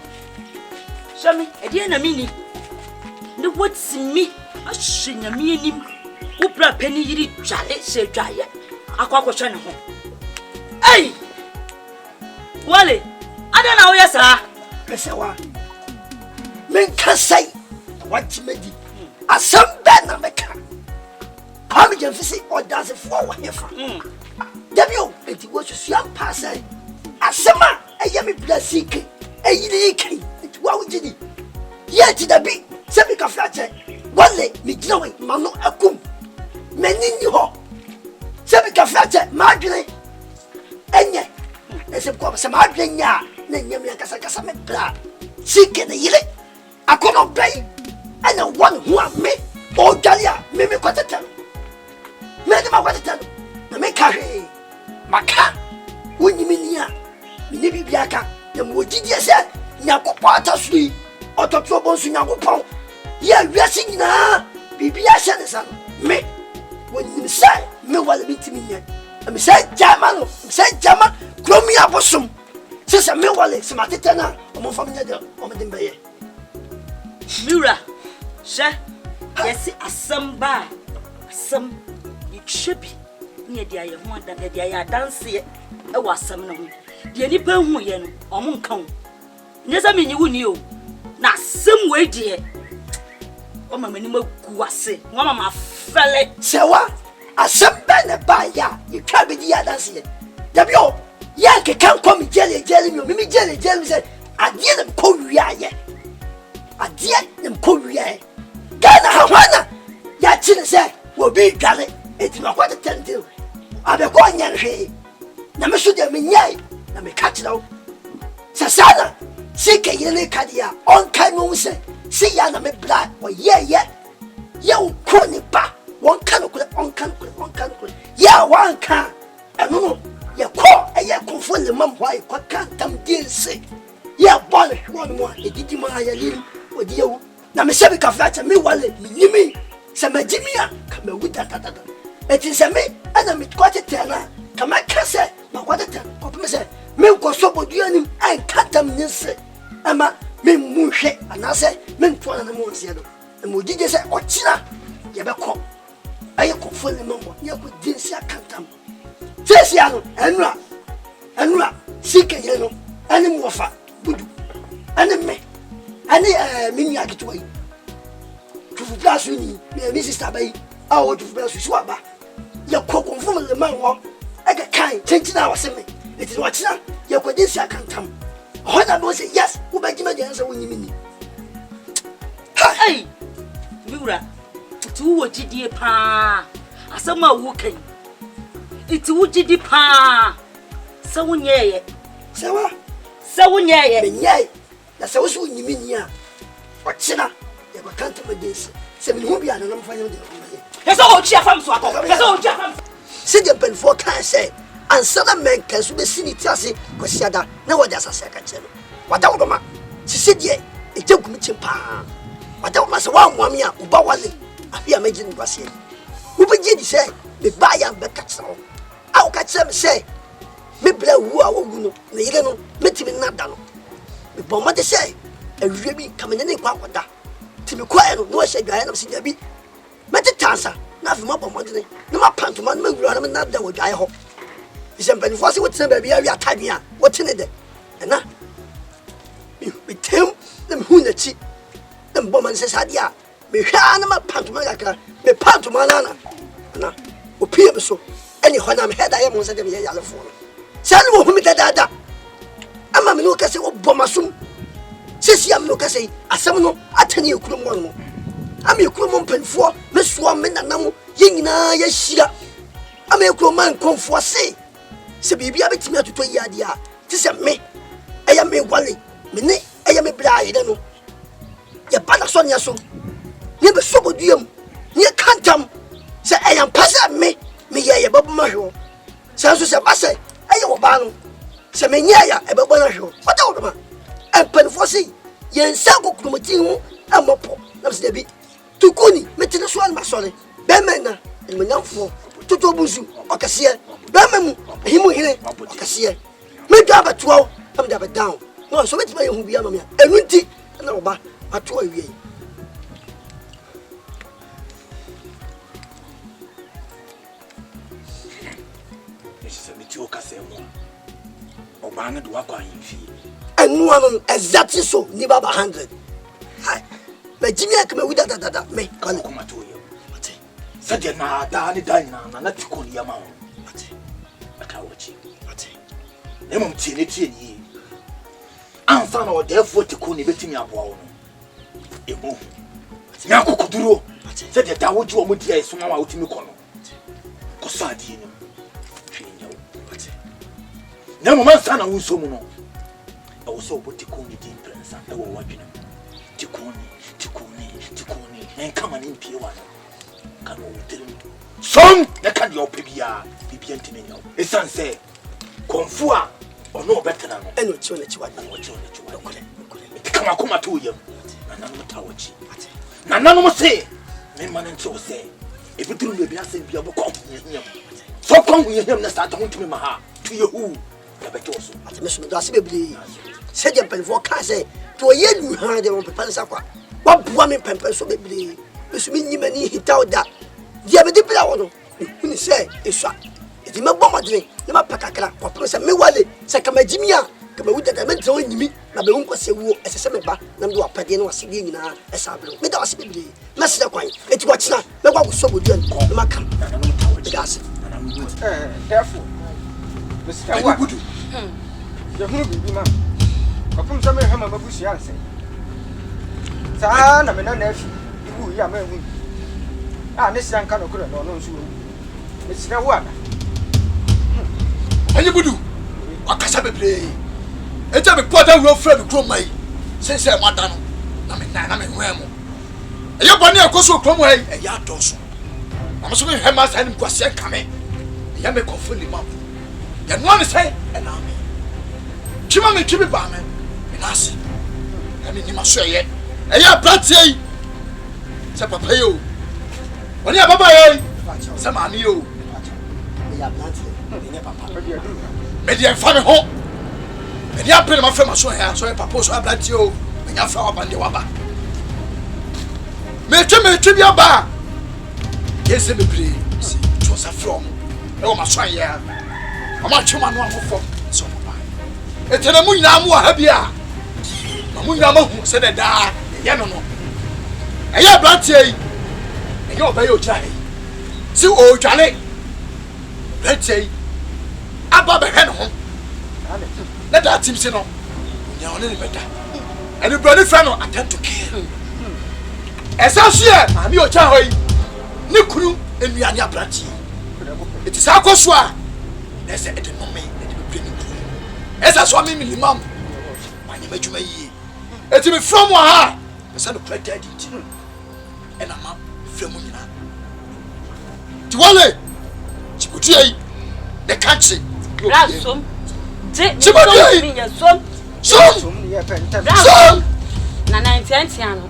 a dear Namini. The what's me? I sing a meaning. Who brought penny yiri jale say dry. I quack channel. Hey, Wally, I don't know, yes, sir. Pesawa. Men can say what you made. A some bad America. How many of you or does it forward here from? W, it was a young passer. A summer. A yummy plastic, a leaking, what would you do? Yet the big semica flatter. One leg, me glowing, Mano Akum. Many you ho. Semica flatter, margarine. And yet, as a corpse of margarine, ya, then you make us a cassame bra. Seek in the yellow. I could not play. And the one who are me, or Dalia, maybe quite a tell. Madam, what a tell. The make a Maca. When you mean ya. Maybe Biaka, the Mujidi said, Yakopata sweet, or to trouble Sinapon. Ye dressing now, Bibia Sanderson, me. When you say, no one meet me yet. And say, Jaman, Chromia Bossum. Says a Milwale, Samatana, or more familiar, or Madame Bay. Mura, sir, yes, a some bar, some it should be near the eye of one that the eye dance here. I was some. The any pen who yen or moon come. Yes, I mean, you knew. Now, some way, dear. Oh, my minimum guasse, one of my fellow. So what? A some banner by ya, you can't be the other here. W. Yankee can't come jelly, me jelly, said, I didn't call you yet. I didn't call you yet. Ghana Hawana, Yachin said, will be galley. It's not what a tentative. I'll be going young hay. Never should have been yay. Na me catch now. Sasana, seek a yellow cadia, on kind say, see ya na me blood, or yeah. You crony pa, one can on can. Yeah, one can. And no, you call a ya confirm the mum why what can't come deal say. Yeah, bonnet one more, a did my limb with you. Na me sabi ka flat me wale, me, some Jimmy, come with that. It is a me, and I'm quite a teller. Come I can say, but what a tell, or say. Men ko so bodu anim an katam nse ama men muhwe anase men to na mo nse do mo dije se ochina ye be ko aye ko fo le mo ye ko dinsi akantam sesi anu enura sike ye no ani mo fa budu ani me ani mini agitwa yi tufu plasu ni me sister bayi a o tufu plasu so aba ye ko konfo le man ho aga kan chenchina waseme. It is what's not your Kodisia can't come. When I was yes, who by Jimmy answer when you mean. Hey, Mura, to what you dear pa, a summer walking. It's what you dear pa. So yea, so yea, that's also when you mean ya. What's not? You can't tell me this. 7 will be an unfamiliar. That's all cheer from Swap. That's all cheer from. Sit your pen for can say. And some men can be seen it as it was said that no one does a second channel. What don't ma? She said, yea, it took me to pa. What don't must one woman who bawali. I fear making was here. Who begin to say, the buy and back at some. How can some say, me blow who are no, you know, met him not done. The bomber say, a really coming in a quack. me quiet, no, I said, I am seeing Debbie. But the Tansa, nothing more about money. No more pantomime, I'm not that would I hope. It's somebody for what's the baby, I type here. What's in it? And now, we tell them who the cheap. Them woman says, Hadia, me Hannah pantomime, me pantomana. Now, who peer so. Anyone I'm head, I am was at the yellow phone. Send who me that. I'm a look at what Bomasum. Sissy, I'm look at say, a seminal, I tell you, Krumo. I'm your Krumon pen for Miss Woman and Namu, Yingna, yes, I'm a Kruman come for say. So be a bit me to 2 years. Tis a me. I am a wally. Mini, I am a bride. Your Panasonia so. Never so good you. Near Cantam. Say, I am passing me. Me, ya Bob Majo. Santos, a basse. I am a ban. Say, me, ya a Bobonajo. What over? And Penfossy. Yen Sango Krumotino, and Mopo. That's the bit. To Kuni, meeting a swan, my son. Bemena, and me now for Totobuzu, or Cassia. Bemem, him here, or Cassia. Make up at 12, I'm never down. No, so it's my own be a man. And winty, and over at 12 years. Obana do akwa yimfi. And one exactly so, never 100. Hi. But Jimmy, I come with that. Me, come to you. Said na da ni dina na tikoni ya mawo. Aka wachi. Nemo mtieni tieni. Anfa na odefo tikoni betimi aboa wo no. Emu. Nya kokuduro. Said da woji wo mudi ai soma wa otimi kono. Koso adi ni. Nemo mansa na wo so mu no. E wo so obotikoni di prensa e wo wadwene. Tikoni, and come on in Pia. Come on, son, the candy of Pibia, Bibian Timino. A son say, Confua, or no better than any children that you want. Come to you, and I'm not Tawachi. None must say, men man and so say, if you do be a saint, be able to come here. So come with him, the start to me, Maha, to you who, the better also. At the mission of Dassy, said your pen for Casse. To a year you heard them on Pansaqua. What woman pamper so baby? This mean you many hit out that. The other people I want to say is shot. It is my bomber drink, the Mapaka, or Professor Mewale, Sakamajimia, come with the mental in me, my uncle say, as a summer back, Namdo Padino was singing a sablo. With us, baby. Master Quine, it's what's not, the one was so good, the Macam, and I'm not the gas. Therefore, Mr. What? The movie, man. From some of my bush, I say. Sana, I'm a nephew. You are my wing. Ah, this young canoe couldn't know you. It's no one. And you would do what can I play? It's a report of your friend from my since I'm Madame. I'm in Ramo. And your bunny of course will come away a yard or so. I'm assuming her master and Quasia coming. You may confirm the mouth. Then one is say an army. Chimman Jimmy Barman. Nasi, I mean, you must say it. And you're Platy. Sapapayo. When you're Baba, some are you. Media family home. And you're pretty much from a so here, so I propose to have you when you're from Bandiwaba. Make him a tribute bar. Yes, let me play. It was a from. Oh, my son, yeah. I'm not human one for so. It's a moon now more happier. Mamu said that Yano. And you're Blatte, and you're by your child. So, oh, Charlie, let's say, Abba Henham. Let that team sit on. You're a little better. And your brother friend attempt to kill. As I see, I'm your child. Nikuru and Miania Blatte. It is our Coswa. There's a moment that you bring it. As I saw me, Mum, my name is it's me from Waha. The son of Craig and I'm from Munina. Tuale, Chibuti, the country. Ransom, Chibuti, son, Nana Fiantiano.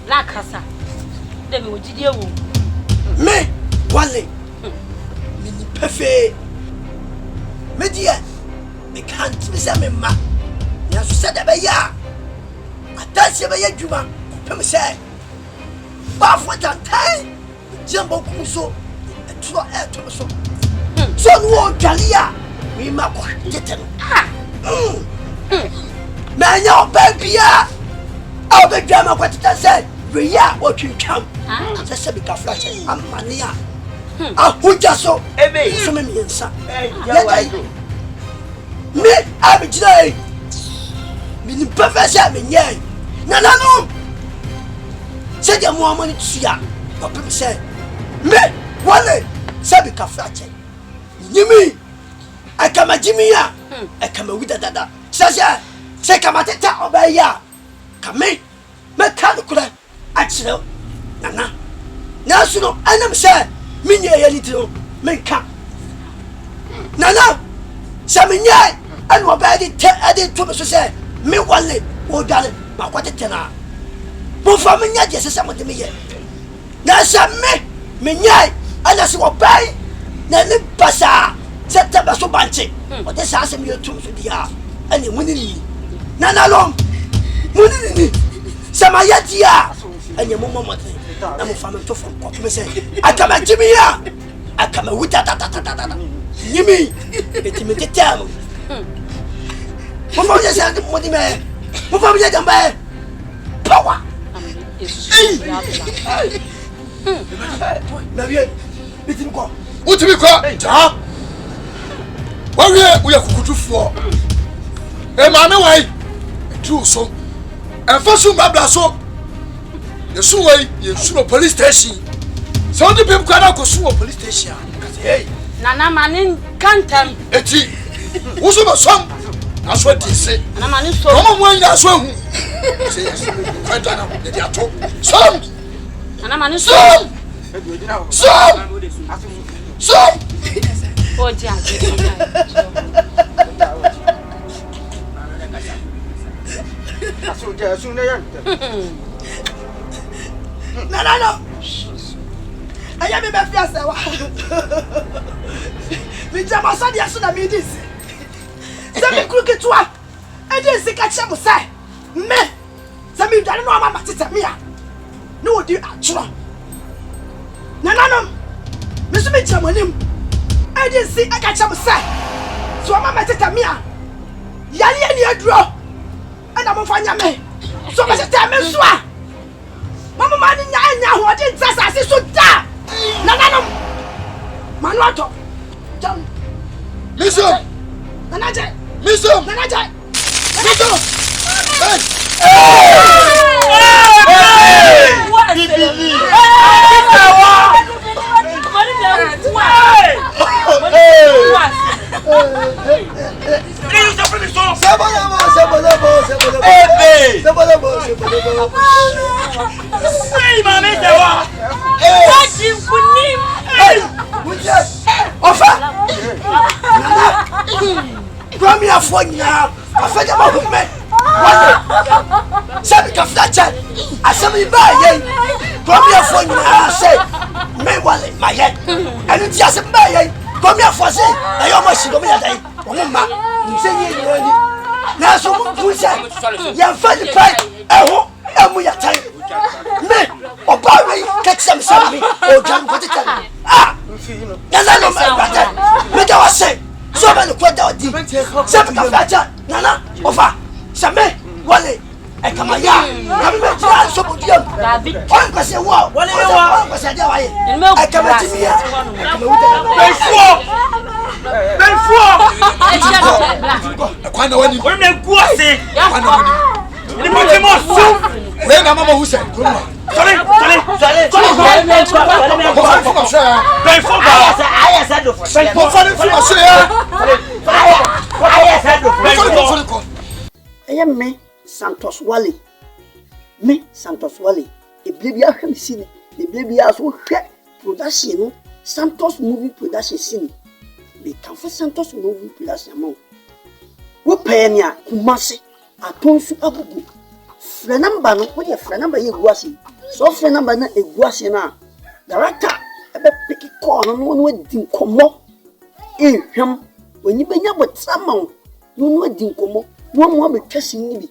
Black Casa, then we did you. Me, Wale, Mini Pefe, Media. Me can't miss a member. ya so said be ya atase be ya dwuma pem say ba for that time jembo kuso etro eto so so no dwalia mi makwa tete no na nya obabia obedwa makwa tete say we ya wotwintwam atase be ka flash amania ahuja so so me miensa me abijire mini professor me nyai nanano se dia mo amani tua opem se me wale sabi ka frache nyimi akama jimia akama wida dada sasa se kama teta obaya kame me kan kula achiro nana nasu no anam se minye yeli tiro menka nana se minye anu obadi te ade to so se me wale wo dale makwate tena mo fa me nya je se mo de me ye na sa me nya ana se wo bai na ne pasa se ta ba so banche o de sa se me yotum so dia ani munini na na lom munini sama ya dia ani mo mo na mo fa me to fo ko me se akama jimia akama wuta ta nyimi etime tetamo mo fa me se mo di me mo fa me se jambe power na bien bitim ko utimi ko ja wawie uya kukutufo e ma me wai tu so e fa so babla so ye so wai ye so police station so the people kana ko so police station hey nana manin kantam eti wo so ba som aso dise nana manin so mo mo nya so hu say yes fa dana de dia to som nana manin so oh dia asu na yan no aya me be fiasa wa mi jama so dia so na mi dis se me kruke toa e dey sika che mo sai me se mi dane no mama tete me a no odi atro no me so me jama nim e dey si aka che mo sai so mama tete me a yale ani aduro ana mo fanya me so me tete me so a mama mani nya ho odi ntsasa so da no manuato jam listen nanaje listen nanaje listen what Premier for now. I fed them up with me. Sabi ka flacha. Asemi ba ye. Premier for now say me wale my head. And it just ba ye. Premier for say I almost go me dai. Omo ma. Nse ye ni. Na so mu say. Ya fa di pai. Eho emu ya tai. Me oba we catch some sabi. O jam ko tete. Ah. Nana no ma ba. Me da wa say. So many kwada odi sabi ka flacha nana ofa same wale e kama ya na me jira so bodiam on kwase wo wale wa on kwase dia waye e kama timia benfuo kwana wani o me guase kwana wani ni mo te mo so we na mama husa kuma Sorry. Eye me Santos Wale. Me Santos Wale. E bia hwem sini. E bia so hwe production no. Santos movie production sini. Me kan for Santos movie production mo. Wo pe a kumase atonsu abugu. Frɛ number no, what your frɛ number ye guasi. So frɛ number na eguasi na. Director ebe pick call no di nkomo. Ehwem, oni benya botrama no di nkomo. mo me twese ni bi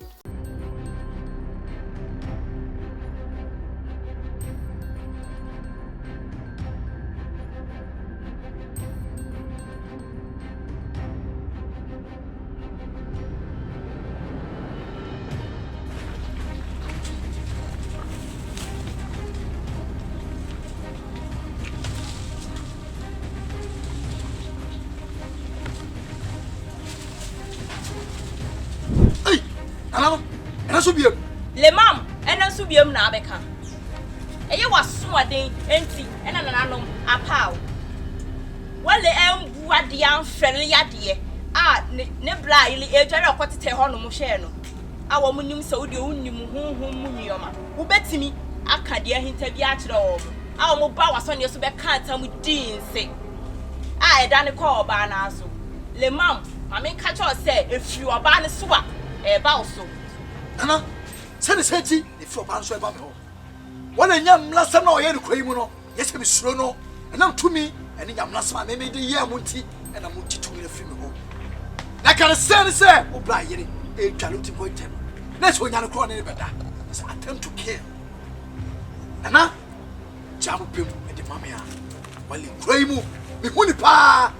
Le mam, ena so biam na abeka. Eye wasoaden enti ena nananom apaw. Wale embu ade amfere yade ne bra ile edware okotete ho no mo hwe no. Awo munim se wode unnim honhom mu nyoma. Wo betimi akade ahinta bi a kire wo. Awo mo ba wasone so be ka atam dinse. Eda ne ko oba na aso. Le mam, mame ka cho se efiri oba ne so a ba oso. Nana, send the city if you're bound to about me. One a young last time, no, I had a criminal. Yes, I'm slow, no, and now to me, and in your last man, they made the year multi and a multi to me a few more. That kind of sense, sir, oh, Brian, a gallant boy. That's when you're crying better. It's an attempt to kill. Nana, Jabu Pim and the Mamma, while you cry move, the honey pa,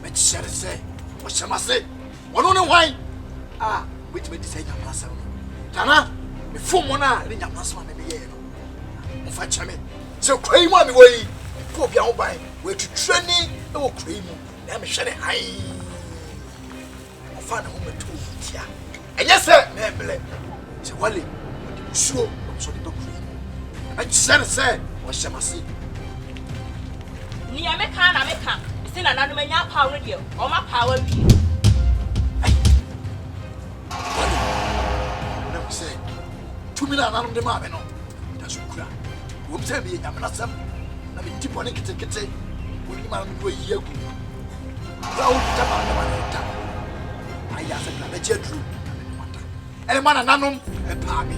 but shall say, what shall I say? One on a wine. Which made the same last time. Nana, before Mona, the young last one in the air. Fetch me. So, cream on the way. Poor young by where to training, no cream. I'm shedding high. I found a woman too. And yes, sir, Mamble. So, Wally, sure, I'm sorry, no cream. I said, what shall I say? Near Mecca, send another man power radio, or my power. Say, 2 minutes on the map, that's what crap. Won't tell me, I'm not some. I'm a deep on it. When you man go a year ago, I asked a jet room. And a man and anum, a party.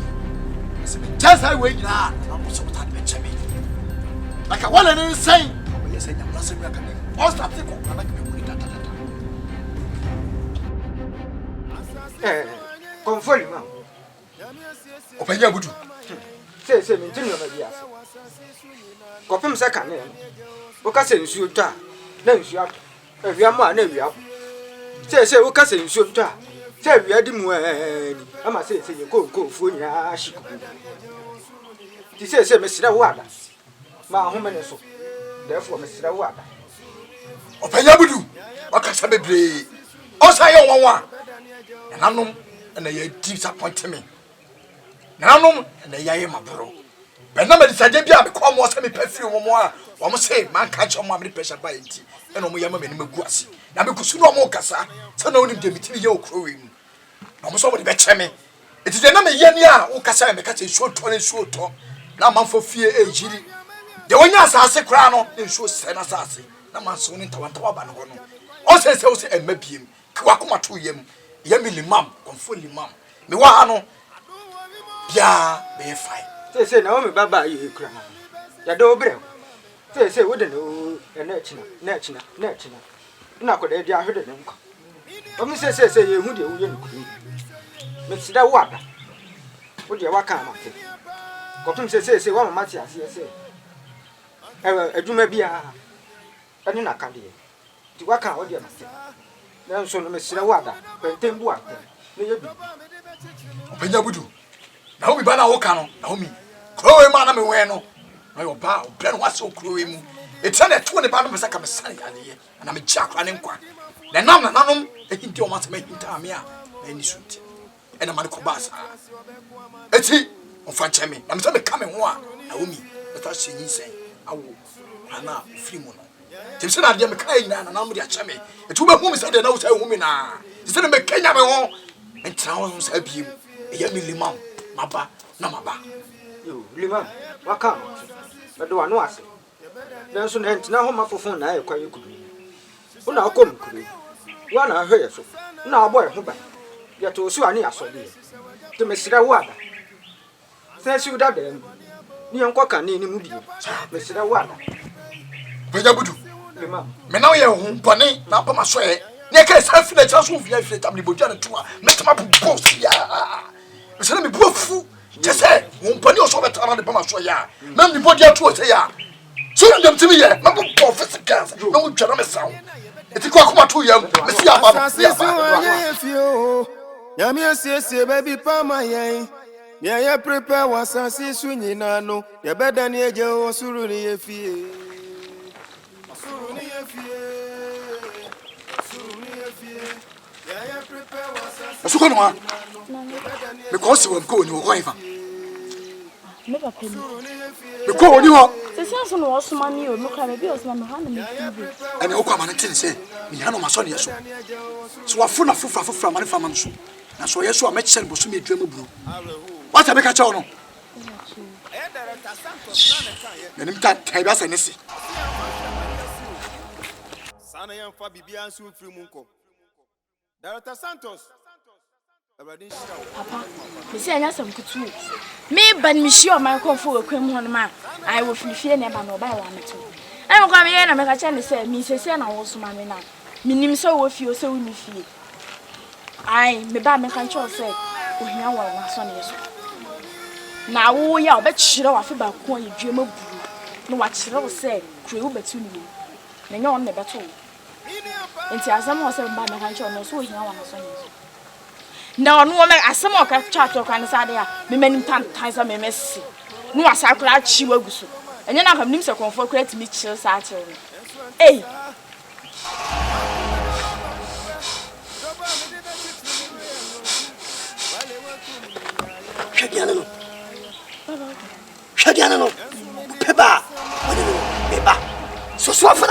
Just I wait now, I'm so tired of me. Like I want to say, yes, I'm not saying, all stop the book, I like me. Confirm, ma'am. Open your wood. Say, me, Junior, my dear. Copim second name. Vocassin shoot ta. No, you are. If you are my name, you are. Say, Vocassin shoot ta. Say, we are the moon. I must say, you go for ya. She says, Mr. Wada. My home and so. Therefore, Mr. Wada. Open your wood. What can I be? Also, I want one. And I know, and they disappointed me. Now, and they are my bro. But no, it's a debut become more semi perfume more. One say, man, catch on my pressure by it. And on my young man, Guasi. Now, because you know more Cassa, so no need to be your crewing. I'm somebody better me. It is the name of Yania, who Cassa and catch a short 20 short talk. Now, man, for fear, a giddy. The one yas are a crown, and show Sen Assassin. No man soon into Tawaban. Also, say, and maybe him. Kwakuma to him. Yemily mum, confully mum. Me wano. Yeah, be fine. Say, Naomi Baba, you cry. Ya dobre. Say, wouldn't know a national. Now, could I heard it? Only say, you would you Miss that water. Would you walk out? Cotton say, one Matthias, say. I do maybe a dinner candy. To walk out, what you must say. Then so, Miss Water, when ten water. Open your wood. Now we ban our cannon, Naomi. Chloe, man, I'm aware no. My bow, Ben was so cruel. It's only 20 pounds of a sunny and I'm a jack running quack. Then I'm an anum, a hint you must make time here. Any suit. And a man cobasa. It's he, on French, I'm sorry, coming one, Naomi, without seeing say, I will. Anna, free mono. Tim said, I am a kind and I'm with your chummy. It's who whom is the nose a woman. Instead of a Kenya, and towns help you. A young limam. Maba, no maba. You, Liman, what come? But do I know? Then soon hence now home for phone. I quite could be. When I come, one I heard so. Now, boy, who back? Yet to so I near so dear. To Mr. Water. Thanks you that then. Near Quacker, near Moody, Mr. Water. Pejabudu. Liman, Menao, Bunny, Napa Masway, ne ka self na chaso via via tam ni bodua na toa metama boss ya se na me bofu je say won pani o so betana ne bama so ya na me bodua to say ya so ndem timi ye na bo office gas na wo twa na me sawo eti ko akoma to yam me si aba no Yami asiesie baby pa my yen. Ya prepare wasansi sunyina no. Ya beda ni eje osuru ni yefie. Osuru ni yefie. Osuru ni yefie. Ya prepare wasansi. Asuko no ma. Because we go ni wo kwa ifa. Me papa ni. Me ko oni ho. Se senso no osuma mi o no kra me bi osuma me hana me fibe. Ene wo kwa ma ne tin se. Ni hano ma so ne yeso. So wa fu na fufra ma ne fa ma no so. Na so yeso a me chel bo so me adwam buru. What a make a chow no. Nim ta kai ba se ne si. Sana yan fa bibia nsu firi mu nko. Director Santos. Papa, me say anya sam kutu. Me ban mi shi o man kon fo akwam ho no ma. Ai wo fifie ne ba no ba wa meto. Ai mo kwa me ye na me ka che ne say mi sese na wo so ma me na. Minim se wo fie o se wo ni fie. Ai me ba me kan cho say ohia wa na so ne yeso. Na wo ya obechire wa fe ba ko yedwem aburu. No wa kire wo say kure wo betu ni. Na nya on ne beto. Enti asam wo say ba me kan cho no so ohia wa na so ne yeso. Na no me asem o ka chat o kan sa de a me manim tan sa me mesi. No asa kura chi waguso. Enye na kam nim se konfo kura ti mi chill sa chill. Eh. Shadiana no. Peba. Peba. So fa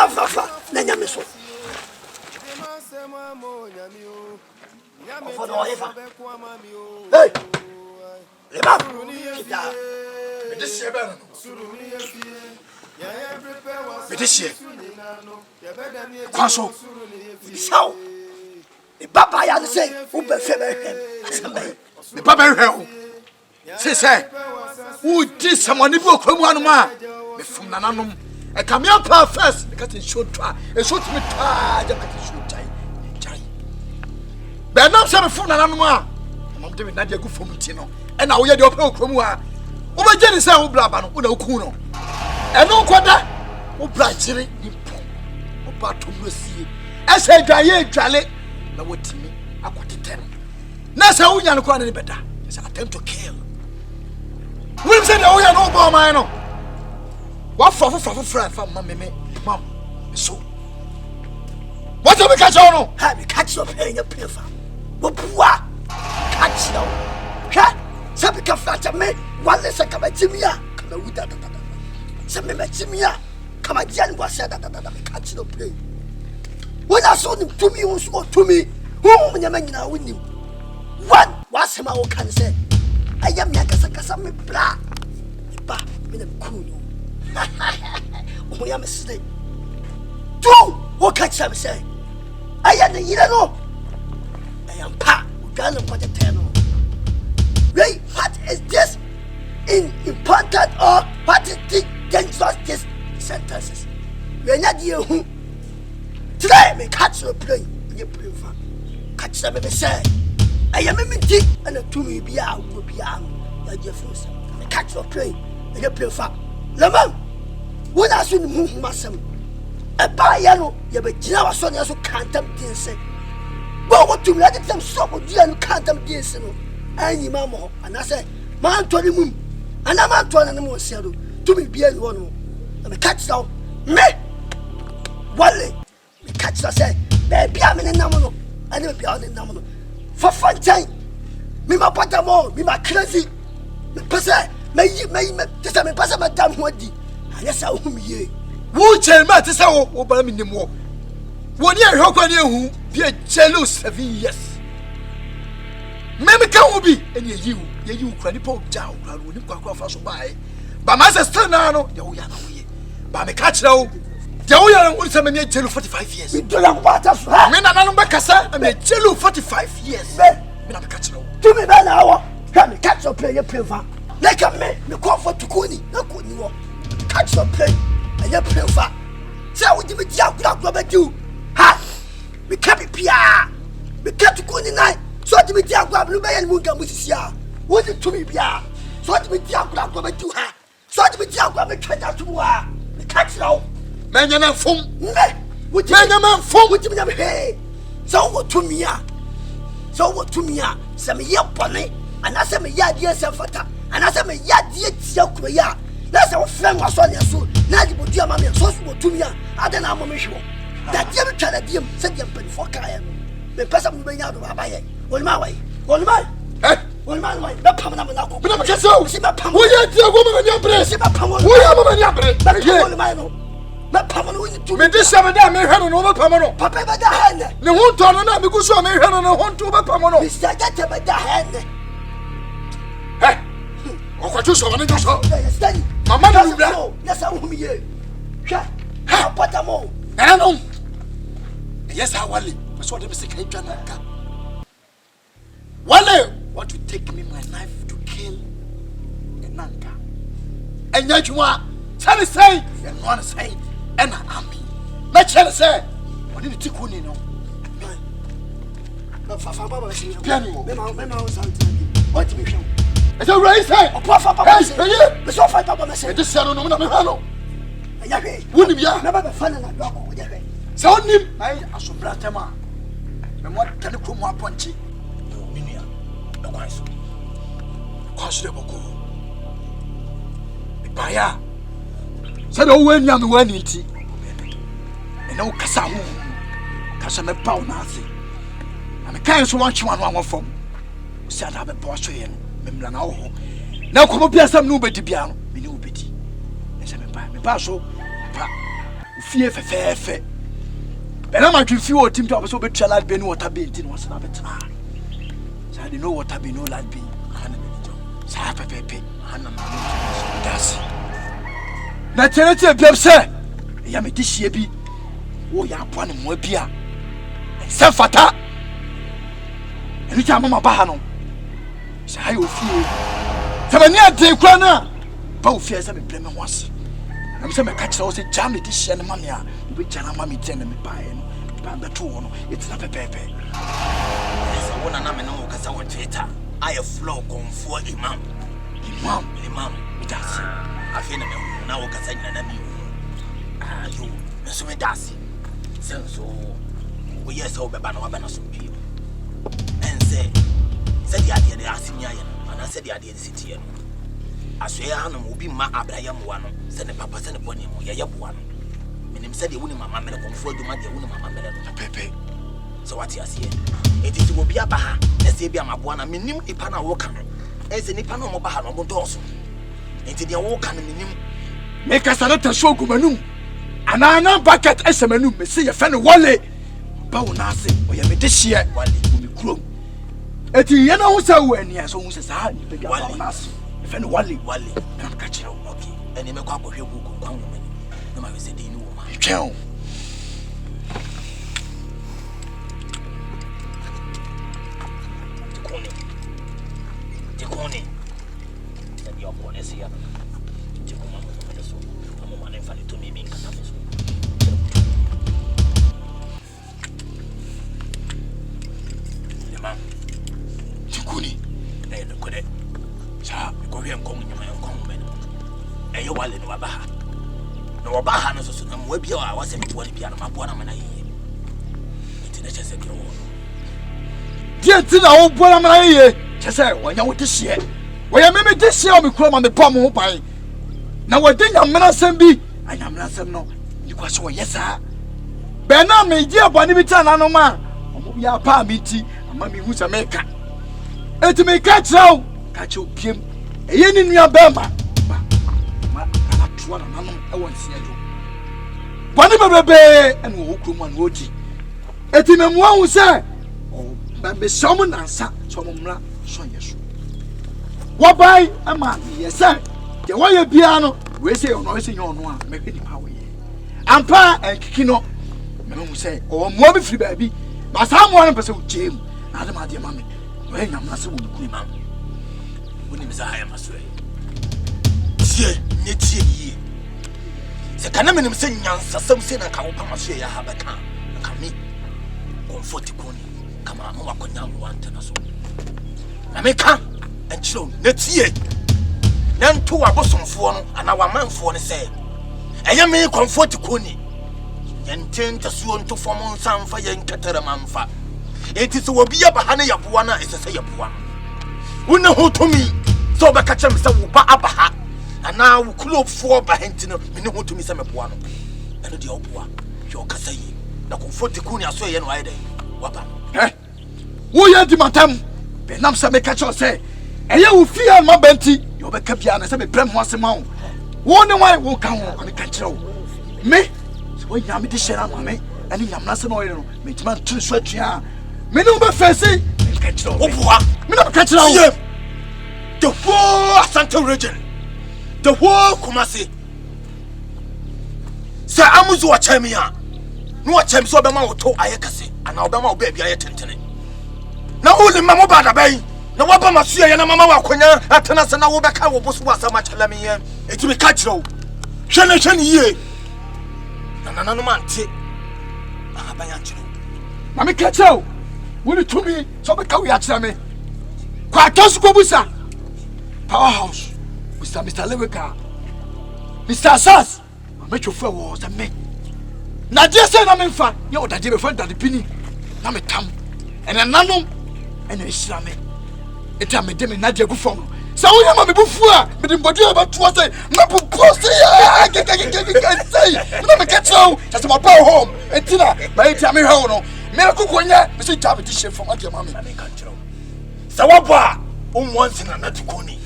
na nyame so. Hey. Leba. Kita. This year no. This year. Kwaso. Sao. E baba ya say, "Wo be fe be hwem." Asambe. Me baba hwem. Say. Who did someone be okwamu anuma? Me fum nananom. E come up first because it should try. It should me try. It should try. Be na say me fum nananom a. Mom de me na de agu fom ti no. E na wo ye de opa okwamu a. Wo be je ni say wo bla ba no, wo na oku no. E no kwada. Wo bla chiri ni po. Wo ba to no sie. E say dwaye dwale na wotimi akotete no. Na say wo nya no kwa ne beda. It's an attempt to kill. We said, "Oh, yeah, no, boy, man, no." What for friend from mom, so. What do we catch on? Have you catch your paying your pay for? What catch you? Cat, Sabi Cafata me, one less a Kamachimia, come with that. Some Machimia, Kamajan was said that I catch no play. When I saw him to me, was what to me, whom you may now win him. One was him, I can say. I am Yakasaka me bra. Ba, in a cool. We am a slave. Two, what catch him say? I am the Yellow. I am pa, Ghana, what a tenor. Ray, what is this? Important or what is the dangerous this sentences? We are not you who today may catch your plane in your plane. Catch them, say. I am a minty and a 2 be out will be out. Your first. I catch your plane and your play fat. Lemon, when I soon move myself, a bayano, you be Java Sonia so can't them say. But what to let them stop with you and can't them this. Any mamma, and I say, Man 20 moon, and I'm not 20 more saddle to be being one. And I catch down me. Wale, we catch us say, baby, I'm in a number. I never be on a number. For fun time, me my patamo, me my crazy, me passa, me this time me passa my damn wadi. And yes, I whom ye. Who tell me to say, oh, but I'm in the more. 1 year, how can you be a jealous 7 years? Maybe can be, and you cranny poke down, and when you go across by. But my sister, no, you are but me catch now. Jawuya will say me jail 45 years. We don't have water for me na number kasa me jail 45 years. Me na me catch now. To me ba na wo. Can me catch your play your play for. Like me comfort to kuni, na kuni wo. Catch your play and your play for. Say we give me dia kura kura be do. Ha. me kabi pia me katu ko ni nai so ti me ti agwa blu be yan mu ga musisia wo ti to me bia so ti me ti agwa agwa be tu ha so ti me ti agwa be twata tu wa me katro menya na fom ne wo ti menya man fom wo ti me me he so wo to me a se me ye bone ana se me ya die se fata ana se me ya die tia kuro ya na se wo frem wa so ne so na di bodu ama me so so wo to me a ada na mo me hwo da die me twala die se die pen fo kae me pesa mo be nya do baba ye wol ma wai eh wol ma wai na pam na me na ko me na me keso si ma pam wo ye tie go me nya bre si ma pam wo ye mo me nya bre wol ma no na pam no ni to me de se me da me hwe no wo pam no papa ba da hane ne ho to no na me guso me hwe no ne ho to be pam no mi sa ga te ba da hane eh o kwa tu so na jo so stani mama na lubra na sa hu mi ye hwa ha pata mo no yes I wale so dem say kan twa na ka wale want to take me my knife to kill a nanka enya juma tell say and one say and army na tell say what did tiku ni no fa baba say piano me ma Santos what be show it's a race say opo fa baba say me so fa baba say it is say no na me ha no enya hwe woni bia na baba fa na do ko je hwe say onim ai asobra tema me mo tane ko mo aponchi minua e kwan so de boko e baya say do we nya me wani nti e na wo kasa ho kasa me paw na ase na me kan so wan chiwa no anwofom si ada be bo so ye no me mla na wo na ko mo bia sam no bedi bia no me ni wo bedi e se me ba so pa fie fefefe and I'm actually few team to also be trial be no water be in was na betra so I know water be no land be ana me jo sa pepepe ana me das na tenete biam se ya me di hie bi wo ya apo ne mo bia se fata eni ta mama ba ha no sa ha yo fie se mani ade kwa na ba o fie se me blame ho ase na me se me ka kira wo se jam di hie ne mama a we jana mama ti na me ba e no ba to no it's na pepepe so wona na me no kasa won Twitter I flow konfo imam that's afi na me na wo kasa nyina na mi yo me so me dasi so we yes o beba na wa bana so bi en say dia de asimi aye na say dia de sitie no aso ya na obi ma abraya mo wa no se ne papa se ne boni mo ye boa no menim se de woni mama me konfo aduma de woni mama me no pepe so what you see it is obi aba ha na se bia maboa na menim nipa na wo ka no e se nipa na mo ba ha no mo doso enti de wo ka no menim me kasa na tasho gumanum ana bucket esemanum me se ye fe ne wale ba wo na ase o ye me de hie wale mi krom eti ye na wo sa wo ania so wo se sa ni pe ga ba na ase fe ne wale na ka kire wo okay eni me kwa kohwe gugu kwa wo mani na ma we se de ni wo ma twɛn Tikoni. Sabi ako na siya. Tiko mama mo na so. Amo man en fali to mi minga na so. Lema. Tikoni. Na no kode. Sa ko hwe nkom nyama nkom me. E yo wale no wabaha. No wabaha no so na mo bia wa wase me to bia no maboa na mana yi. Iti na chese kiro. Die ti na wo boa na mana yi. Chese wonya wo de hie. Wo ya me de hie o me kuro ma me pom ho ban. Na wo de nyamena sam bi. Anyamena sam no. Ni kwa so yesa. Be na me ji abone bi ta na no ma. Omo bia pa mi ti ama mi hu sa me ka. Eti me ka trawo. Ka che opiem. Eye ni nua ba ma. Ma ana tuwa na no e won sia jo. Bone bebebe ene wo kuro mu an wo ji. Eti me mu hu se ba me somo nansa somo mra so yeso wo bai ama yesa je wo ye bia no we say ono we say ono a me hwedi pa wo ye ampa enkiki no me mu say o mo bi firi ba bi ba sa mo no pese wo jem na de ma de ma me we nyam na se wo ku ma woni me sa haya maso e tie ne tie yi se kana me nim se nyansa sam se na ka wo pa maso ya ha ba ka mi comfort koni kama mo wakonya mo antena so na meka enchiro netie na nto wabosomfo no ana wamanfo ne se eye me comfort koni yententa suo nto fom nsamfa yenkatara manfa enti so obi ya bahane yaboa na esese yaboa wona hotumi so be kacha me se wo ba abaha ana wo kulofo ba henti no me ne hotumi se meboa no eno de oboa yo kasa yi na comfort koni aso ye no ayede waba wo ye di matam be nam se me kacha se eye wo fia ma banti yo be ka bia na se me brem ho asema wo ne wai wo kan wo me kacha wo me so ya me di shera ma me ani nyamna se no ye no me tima tu so atua me no be fese me kacha wo boa me no kacha wo the whole Santos region the whole Kumasi say amuzu wa chamia no wa cham so be ma wo to ayekase ana obema wo ba bia ye tentene na wo le mamo bada bai na wo ba masu ye na mama wa konya atena se na wo be ka wo bosu wa sama chalame ye eti me ka kire wo hwene ye na no mante aba ya kire ma me ka kire wo wo ni tumi so be ka wo ya kire me kwa tosu ko busa powerhouse Mr. Lewika Mr. Sas ma chofa wo za me na dia se na me mfa ye odaje be fa dade pini na me tam ene nanom ene hira me eta me de me na dia gu fom sa wo ya ma me bufu a me de mbodi ba to say me bu post ya say na me ketcho just my power home etina ba eta me hwe no me akukonya me se tabe di chef fom adia ma me kan kiro sa wo ba once na natukoni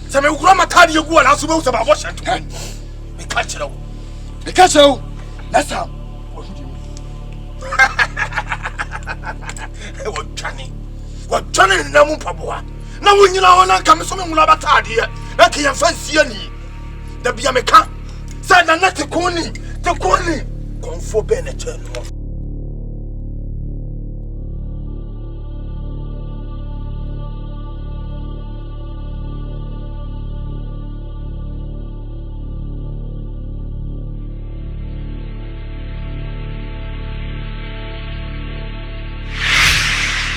sa me ukura makadi yegu ala so be usa ba bo shantu me kan kiro that's how what Johnny Namu Paboa. Now when you know na come so me ngula batade na ke yan fansia ni da bia me ka sa na na te koni konfo be na cheno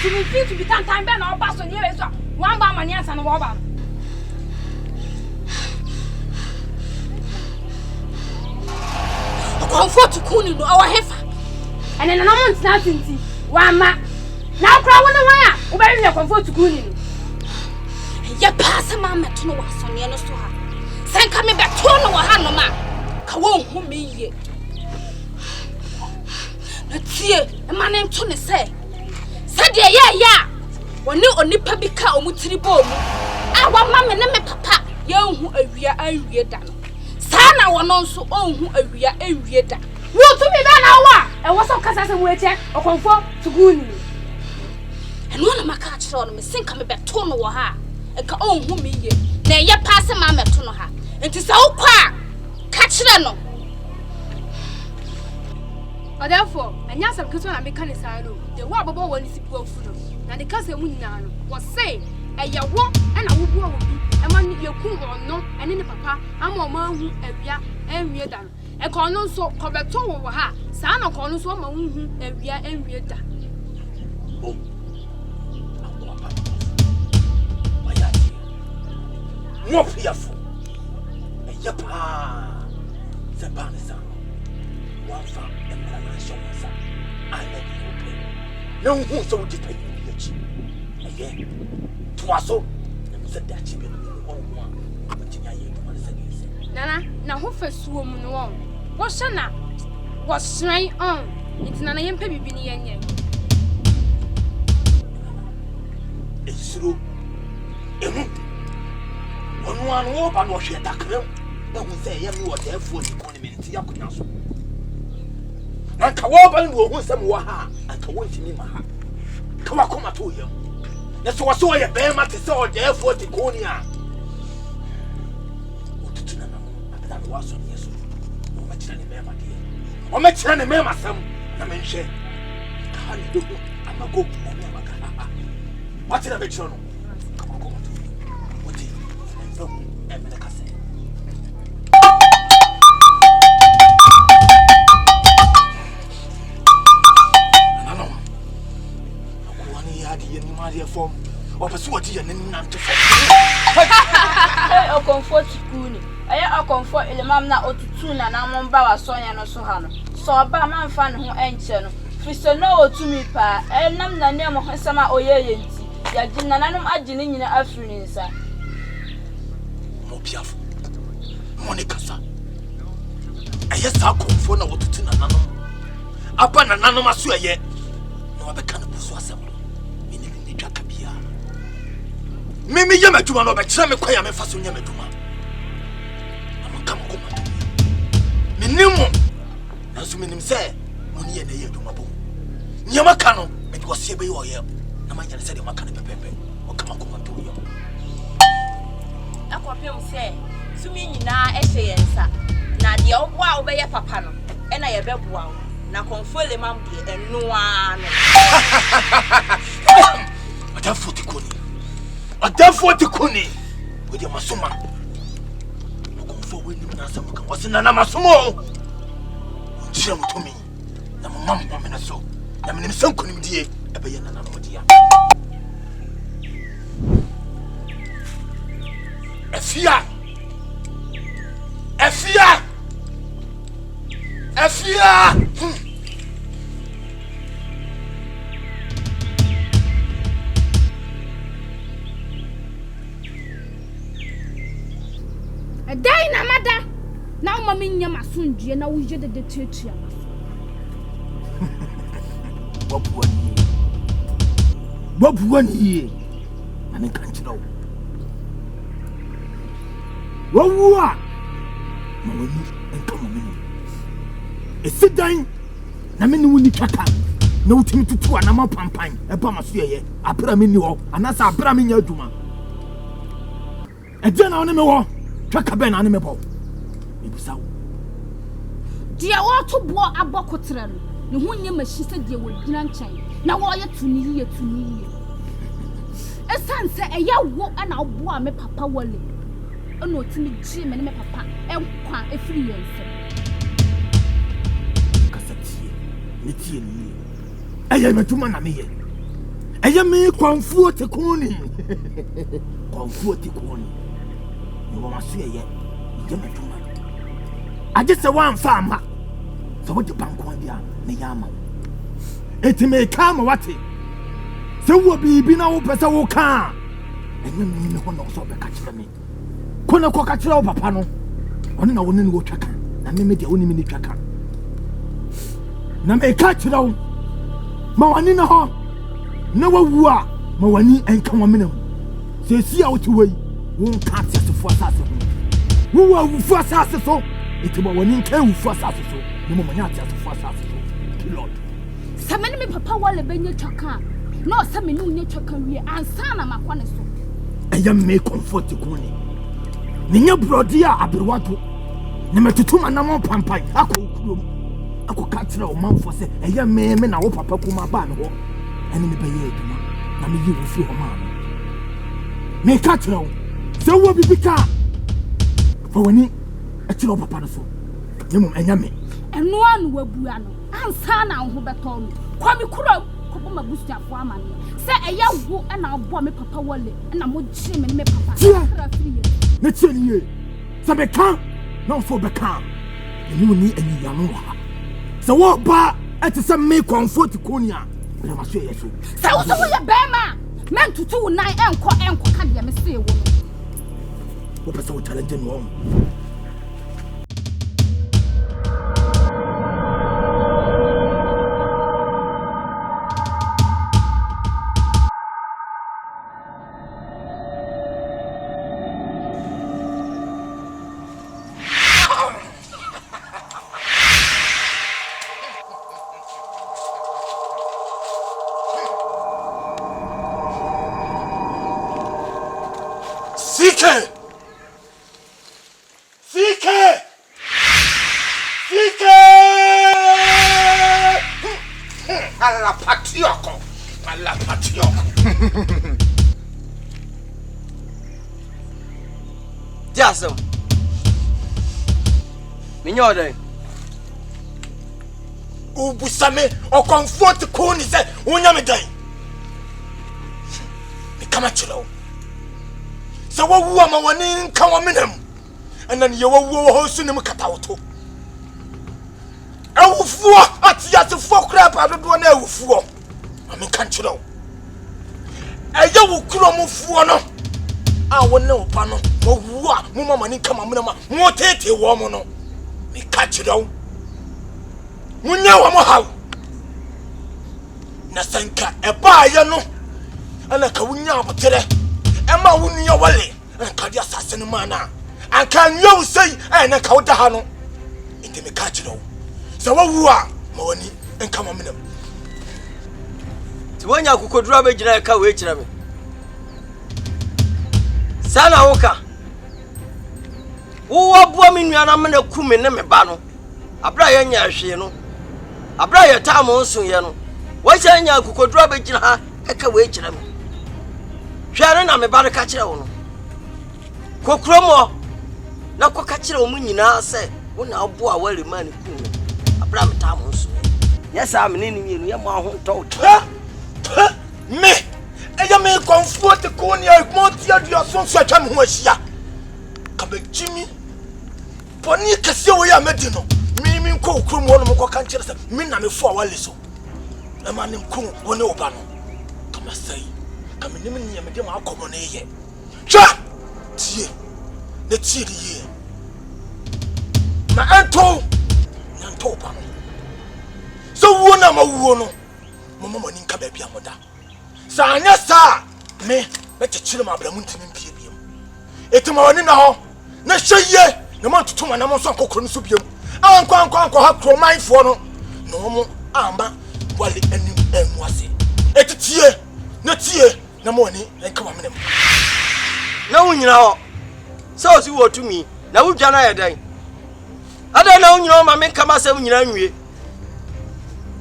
you feel to be time ben or pass on here so one bar man and one bar comfort to cool no our heifer and then no month nothing one ma now cry one why we bury your comfort to cool no ya pass mama to no was on here no so ha sen come back to no ha no ma ka won hu me ye na tie e ma nem to ne say said ya woni onipa bi ka omutiri bo mu a wa mama ne me papa ya hu awia awie da no sa na wono nso onhu awia awie da wo to bi ba na wa e wo so kasa se wo eche okonfo tuguni eno na maka kire ono me sinka me beto no wo ha e ka onhu me ye na ye pass mama to no ha enti sa wo kwa ka kire no therefore anya sam keto na meka ne sa no de wo abobo woni sipu afu no na de kase mu nyina no wo say eyawo na wo bu awo bi e ma ne yeku ono ene ne papa ama o ma hu awia enwie da no e ka ono nso ko beto wo ha sa na ko ono nso ma hu awia enwie da o akwa papa mayati mo fiafo eyepa se banisa wafa shonsa ana di open na hu so di pa yi achi aye tuaso na me da chi be no won a mutinya ye to wala sagi nana na ho fasuo mu no won wo hye na wo sran on itina na yempa bibi ni yenye esiro emu wonu anu wo ba no hwe dakrem na hu se ye mi wo da afuo ni ko ni me nti yakonya so anka wo ban wo hu sam wo ha anka wo ntimi ma ha ka wa koma to yam na so so ye be ma te se o de 40 konia o tutu na na abeda no waso ni yeso o ma tira ne me ma de o ma tira ne me ma sam na me nhwe ka ha ni do amago na me ma ka wa tira be tira no ka wa koma to o ti so e me da ka se Maria form. Or pursue what you and not to O comfort kuni. Aya o comfort ile mam na otutuna na momba wa sonya no so ha no. So ba man fa ne ho enche no. Fiso no otumi pa. Enam na ne mo hosama oyeye nti. Ya ginna nanom agine nyina afiri ni nsa. Mo piafo. Monica sa. Aya sa comfort na otutuna nanom. Apa na nanom aso eye. No abeka na buso asem. Mini ni twaka bia. Mimi yema djuma no be kire me kwaya me fa so nyama djuma. Come on, minimum. Nasu minim say, money na ye djuma bo. Nyama kano, me do se be yo ye. Na manya say de maka na pepepe. O kama ko to yo. Akopem say, sumi nyina ehye yensa. Na de obo a obe ye papa no, e na ye beboa wo. Na konfole mam de enu ano. Adafoti kuni. We de masuma. For when you answer, was in an Amasomo. Jim to me. The mamma so. I mean, some couldn't be a bayan and Amodia. Efia. Dai na mada na mama nya masundue na wo je de tetua Bobuani ani kan chiro wawua ma wani enka mo menu esidan na menu woni twaka na wutimi tutu ana ma pampan e ba maso ye apra meni ho anasa apra menya aduma e je na woni me ho twaka be na ne me bo ebusawo dia wo to bo abokotre no ne ho nya mashi se dia wo gina nkyɛn na wo ye tuni ye esanse eya wo ana obo a me papa wale ana otimi gye me ne me papa enkwa efiri yense kasati ne tie ni eya metuma na me ye eya me kwanfuo te kuni ni wo maso ye je metuma aje se wan fa ama so wo de banko dia ne yama etime ka ma wate se wo bibi na wo pesa wo ka enye me ne ho no so be ka kire me kona ko ka kire wo papa no ono na wo ne wo twaka na me de wo ni me ni twaka na me ka kire wo ma wani na ho na wo wu a ma wani enka wo menam se si a wo ti wei wo ka ti asefo asase ho wo wa wu fu asase so etiba wani nka wu fu asase so ni mo nya ti asefo asase so pilot samene me papa wale benye twaka no samene unye twaka wie ansa na makwane so eya me comfort kuni ninya brodi a aberwato na metutuma na mo pampai akokuro akoka tira o manfo se eya me na wo papa kuma ba ne ho ene me beye aduma na me yi wo fi ho ma me ka tira o se wo bibika fo wani atira o papa no so nyemom enya me eno anu wabua no ansa na ho beto no kwami kuro kobo mabusu afo amane se eya wo na obo me papa wale na mo gye me papa na tiye se be kan na fo be kan ni ni eni ya no ha se wo ba eti se me comfort konia na maso ye so se wo so ye bema men tutu nan enko ka de me se wo no wo pesa wo challenge no Jasam. Minyoda. Ubusame o comfort ko ni se wonya me dan. kama chiro se wo wu ama woni nka wo menam ana ne ye wo wu ho su ne mkata woto awufuo atiasefo kra pa dodo na awufuo ame kan chiro eye wo kuro mufuo no a wonne opa no wo wu a mo mama ni kama menam mo tete wo mo no me ka chiro munya wo mo hawo na sanka eba ye no ana ka wunya abotere ema wunya wale ana ka dia sase no mana anka nyo sei ana ka woda ha no inde me ka chiro se wawu a ma wani enka ma menam ti wonya kokodura be gina ka we kira me sana woka wo wabua me nuana me na kume ne me ba no abra ye nya hwe no abra ye ta mo nso ye no wo cha nya kokodura be gina ha eka we kira me hware na me ba ka kira wo no kokromo na ko ka kira wo mu nyina se wo na obo a wale man ku abra me ta mo nso yes am ni ni ye mo ahon to me eya me comfort ko ni monti adia so so atwa me ho ahia ka be jimi poni kase wo ya medi no mi nko okromo no mo ko kan kire se mi na me fo wale so e ma ne nko wo ne oba no kama sai kama ni me me de ma akomo na ye twa tie ne tie de ye ma anto na nto oba no so wo na ma wo no mo mo ni nka ba bia moda sa anya sa me chire ma abra muntini mpie biem etima woni na ho na hweye na mo tutuma na mo so kokoro no so biem anko ha kro mindfo no no mo amba wale anim enwase etitie na tie na mo ni enka wa menem na wunyina ho so si wo tumi na wudwa na yedan ada na wunyina ma me kama se wunyina nwie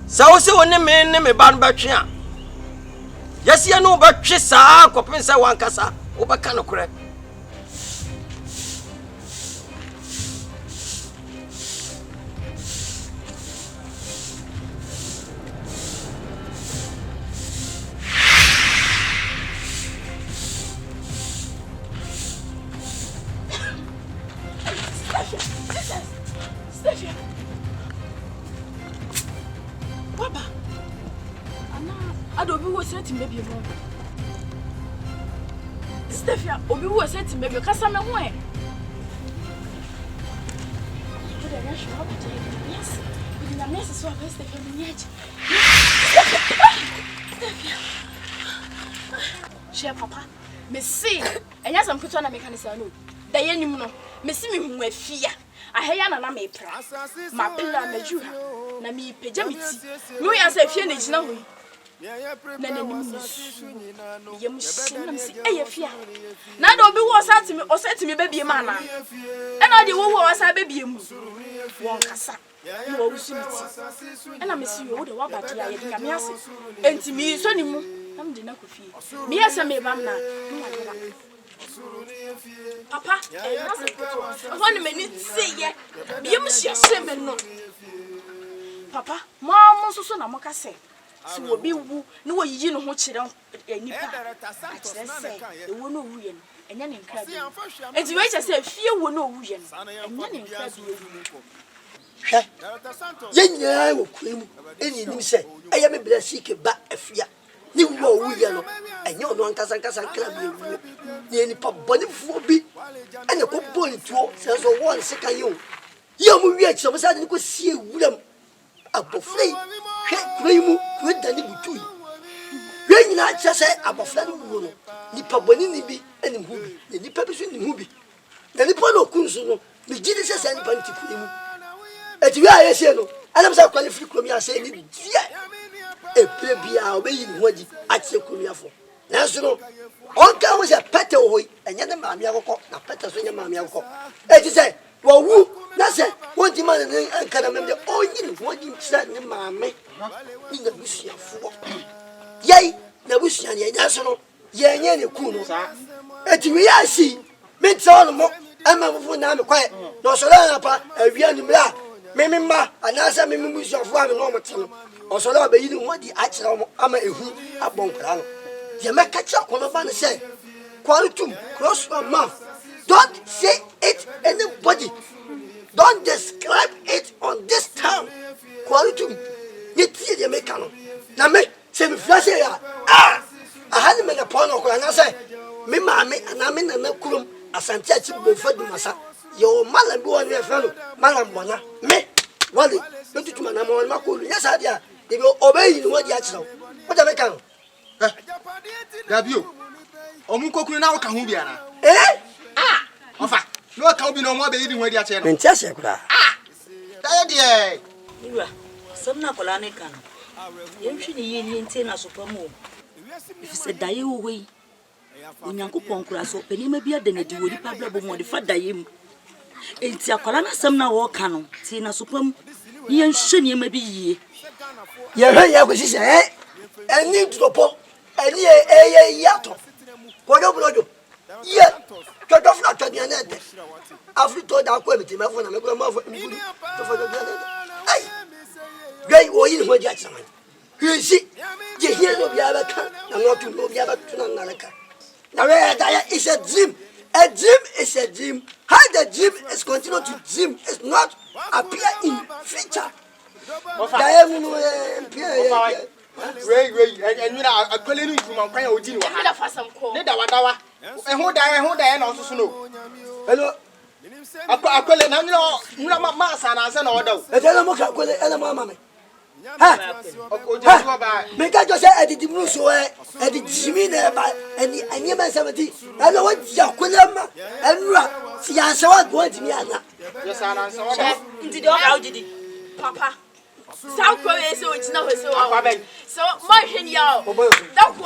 sa wo se woni me ne me ba no batwe a yes ya no batwe saa kopin se wankasa wo baka no kure Obi wo senti maybe kasa me ho e. Yes. We na nesse so a Stefia minyaje. Stefia. She papa. Me see. Enya sam kuto na mekanisa no. Da yenim no. Me see me hu afia. Aheya na me pra. Ma pela na juha. Na me peja miti. No ya se afia na gina ho. Na yem shinam si eyafia na do bi wo osatimi babie ma na e na de wo wasa babie mu won kasa no wo sumiti e na me si wo de wa bati ya ye de nyame ase enti mi so ni mu na me de na kofie mi yesa me bam na papa e na se ho ni me ni seye bi yem hia me no papa mo so na mo kase si wo bi wu ni wo yiyi no ho kire nipa a kire se e wo no wuye no enya ne nkra bi enti we che se fie wo no wuye no enya ne nkra bi hwe yenya wo kwemu eni nim se eye me bless ke ba afia ni wo wuye no enya ono ankasa nkra bi ewu ni nipa bonifuo bi ene ko bontuo se so won se kan yo ye mu wi akire mo sa de ko sie wuram abofrei hwe kwemu kwe dani butui we nyina chese abofra no wu no nipa boni ni bi eni hu bi ne nipa bi so ni hu bi na nipa no kunsu no me gidi sese nipa nti kwemu eti wi aye se no anam sa kwali free kromi ase ni die e pre bia obeyi ni hoji ache kromi afo na so no onka wo se pete hoyi enya ne maami akoko na pete so nya maami akoko eti se wo wu na se won ti man ne ankara mem de onyi ni hoji tsa ne maami ni na busia fo yei na busia ne nya so no ye nya ne ku no eti wi asi me tsa no mo ama fufu na me kwae no so la na pa awia ni mla mememma anasa memubusia fo ame no mo tse no Osoro be yi ni wodi a kire mo ama ehu abon kra no You make catch up on a man say, Qualitum, cross your mouth. Don't say it anybody. Don't describe it on this town. Qualitum, you see the mechanic. Now, me, say, me flash here. I hadn't made a point of when I say, me, mammy, and I'm in a kurum, as I'm touching before the massa. Your malam boy and your fellow, malam bona, me, Wally, don't you man, I'm on my cool. Yes, I dare. They will obey you what you know. What the mechanic? Gabriel, Omuko now can who be Anna? Eh? Ofa, no can be no more baby when you are channel. Fantastic. Daddy, you are some Nacolani can. You should yin tin as supermo. If you said die away, when Uncle Poncrasso, and may be a dinner to the public modified him. It's a colana some now or canon, Tina Supum, Yen Shin may be ye. Yeah, was his eh? And need to pop. And ye, yato. What yeah, cut off not on your net. After told our quality, my phone, I'm going to Great war in what Jackson. You see, you hear no Akan, and not to know Akan. Now, it's a dream. A dream is a dream. How the dream is continued to dream is not appear in future. Ray, and you know, a colony from my prayer with you. And who died also know. Hello, I call it now, you know, my master and I said, no, I tell them what I call mamma. Because you said I did the Bruce away, I did Jimmy there by any 70. I know what Yakulama and see, I saw what going to me. Yes, I saw Indeed, how did it, Papa? South Korea, so it's not so. So, Martin Yao, don't go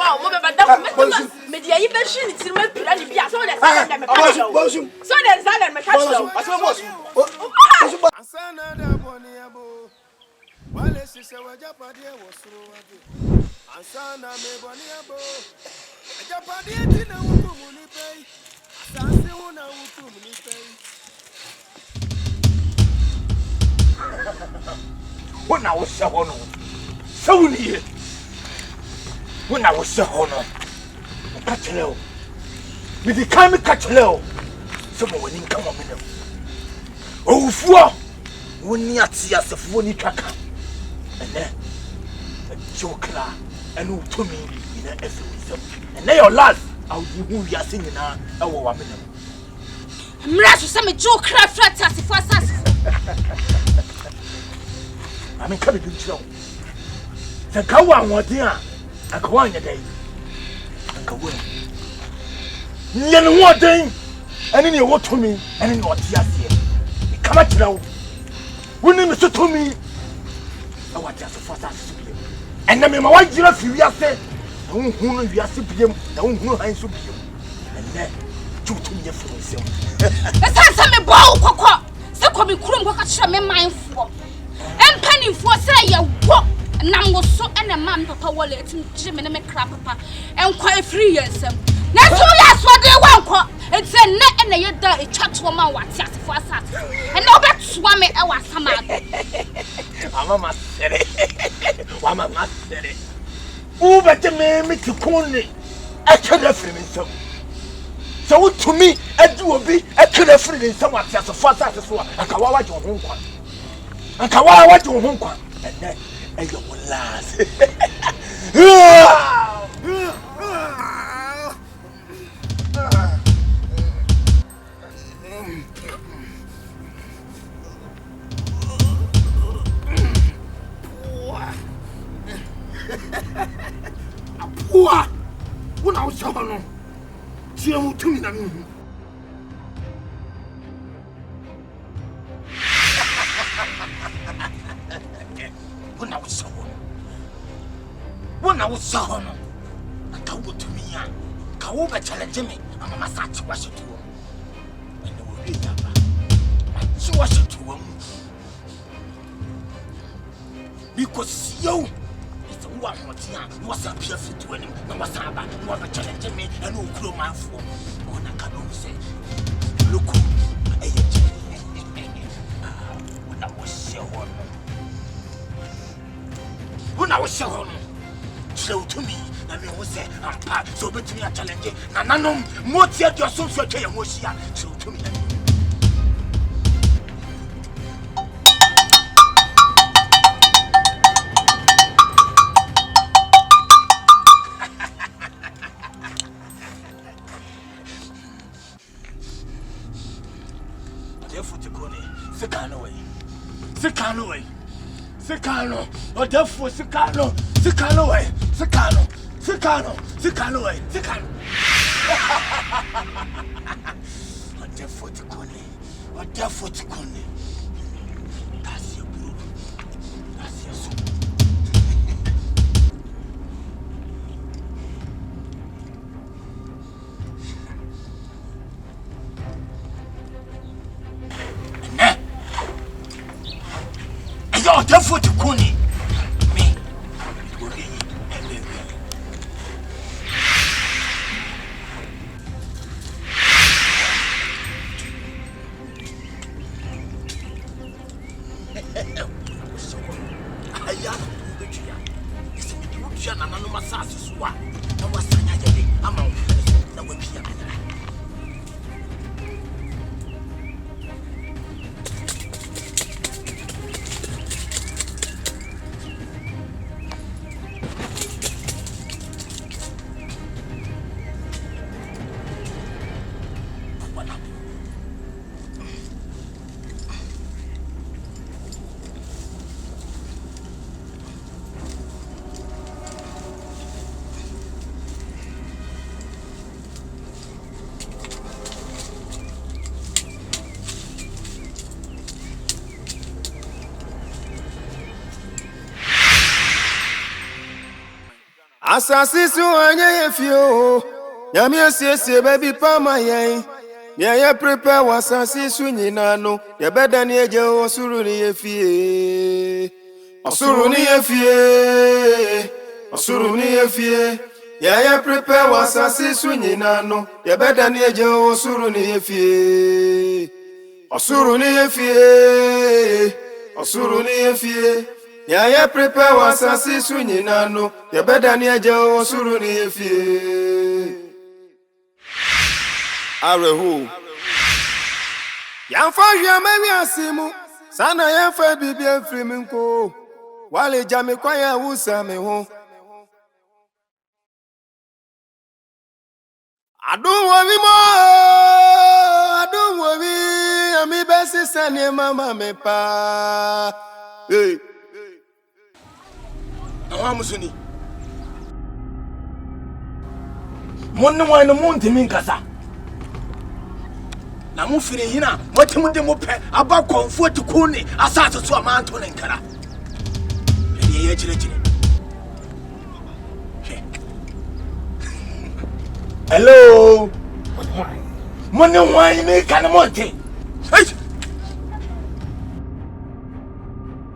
out, but don't media even shit to make bloody be as well as I am. So there's that mechanical. When I was so near. When I was so honored, catch low. With the kind of catch low, someone in come on. Oh, four. When you see us a funny tracker, and then a joker and who to me in an euphemism. And they are last, I'll do who we are singing now. Oh, woman. I'm not some joke craft as for us. I mean, come to show. The Kawan was there. I go on your day. I go away. You what thing? And then you walk to me, and then you what you come at you. When you Mr. to me, I want just for us. And then my wife, you know, you are saying, who you are simply, who I should be. And then, two to me for myself. Let's have some bow, so come and walk at me mindful. And penny for say you walk, and I was so and a man, Papa Wallet, Jim and a crap, Papa, and quite 3 years. Now, so that's what they want. It's a net and a year a church woman wants just for us. And no back swam it, I was some. Mamma said it. Mamma said it. Oh, but the man makes you corny. I can't feel so. So to me, I do a bit, I can't feel in someone just a fast as well. I can watch your home. I can watch your home. And then I will last. What? When I was so long, she won't tell me that. When I was so long, I can't go to me. Can't over challenge me. I'm a massage wash it to him. And there will be that. She wash it to him. Because you. One was a pure fit to him, no was a bad one challenging me, and who grew my fool. On a canoe say, look, when I was so when I was so slow to me, na me ho se ampa so betumi a challenge na nanom motie dio so so atwa ye ho hia so tumi na Sikano, or therefore Sikano, that's your bro, that's your son. Yo, therefore to Kuni. Me. It will be Asasisu anya yefio nyame asiesie baby pama yen ye prepare wasasisu nyina no ye beda ne eje osuru ne yefie ye prepare wasasisu nyina no ye beda ne eje osuru ne yefie ya prepare wasasi sunyina no ya beda ni aje osuru ni efie arehu ya fa hia mawi asimu sana ya fa bibi afri mi nko wale jame kwa ya wusa me ho adu wo mi ami besi sane mama me pa hey Amusuni. Monne wano monte min kasa. Na mu fire hina, motimu de mo pe aba konfo tukuni asase so amanto ne nkara. Ye chire. Hello. Monne wano me kan monte. Hey.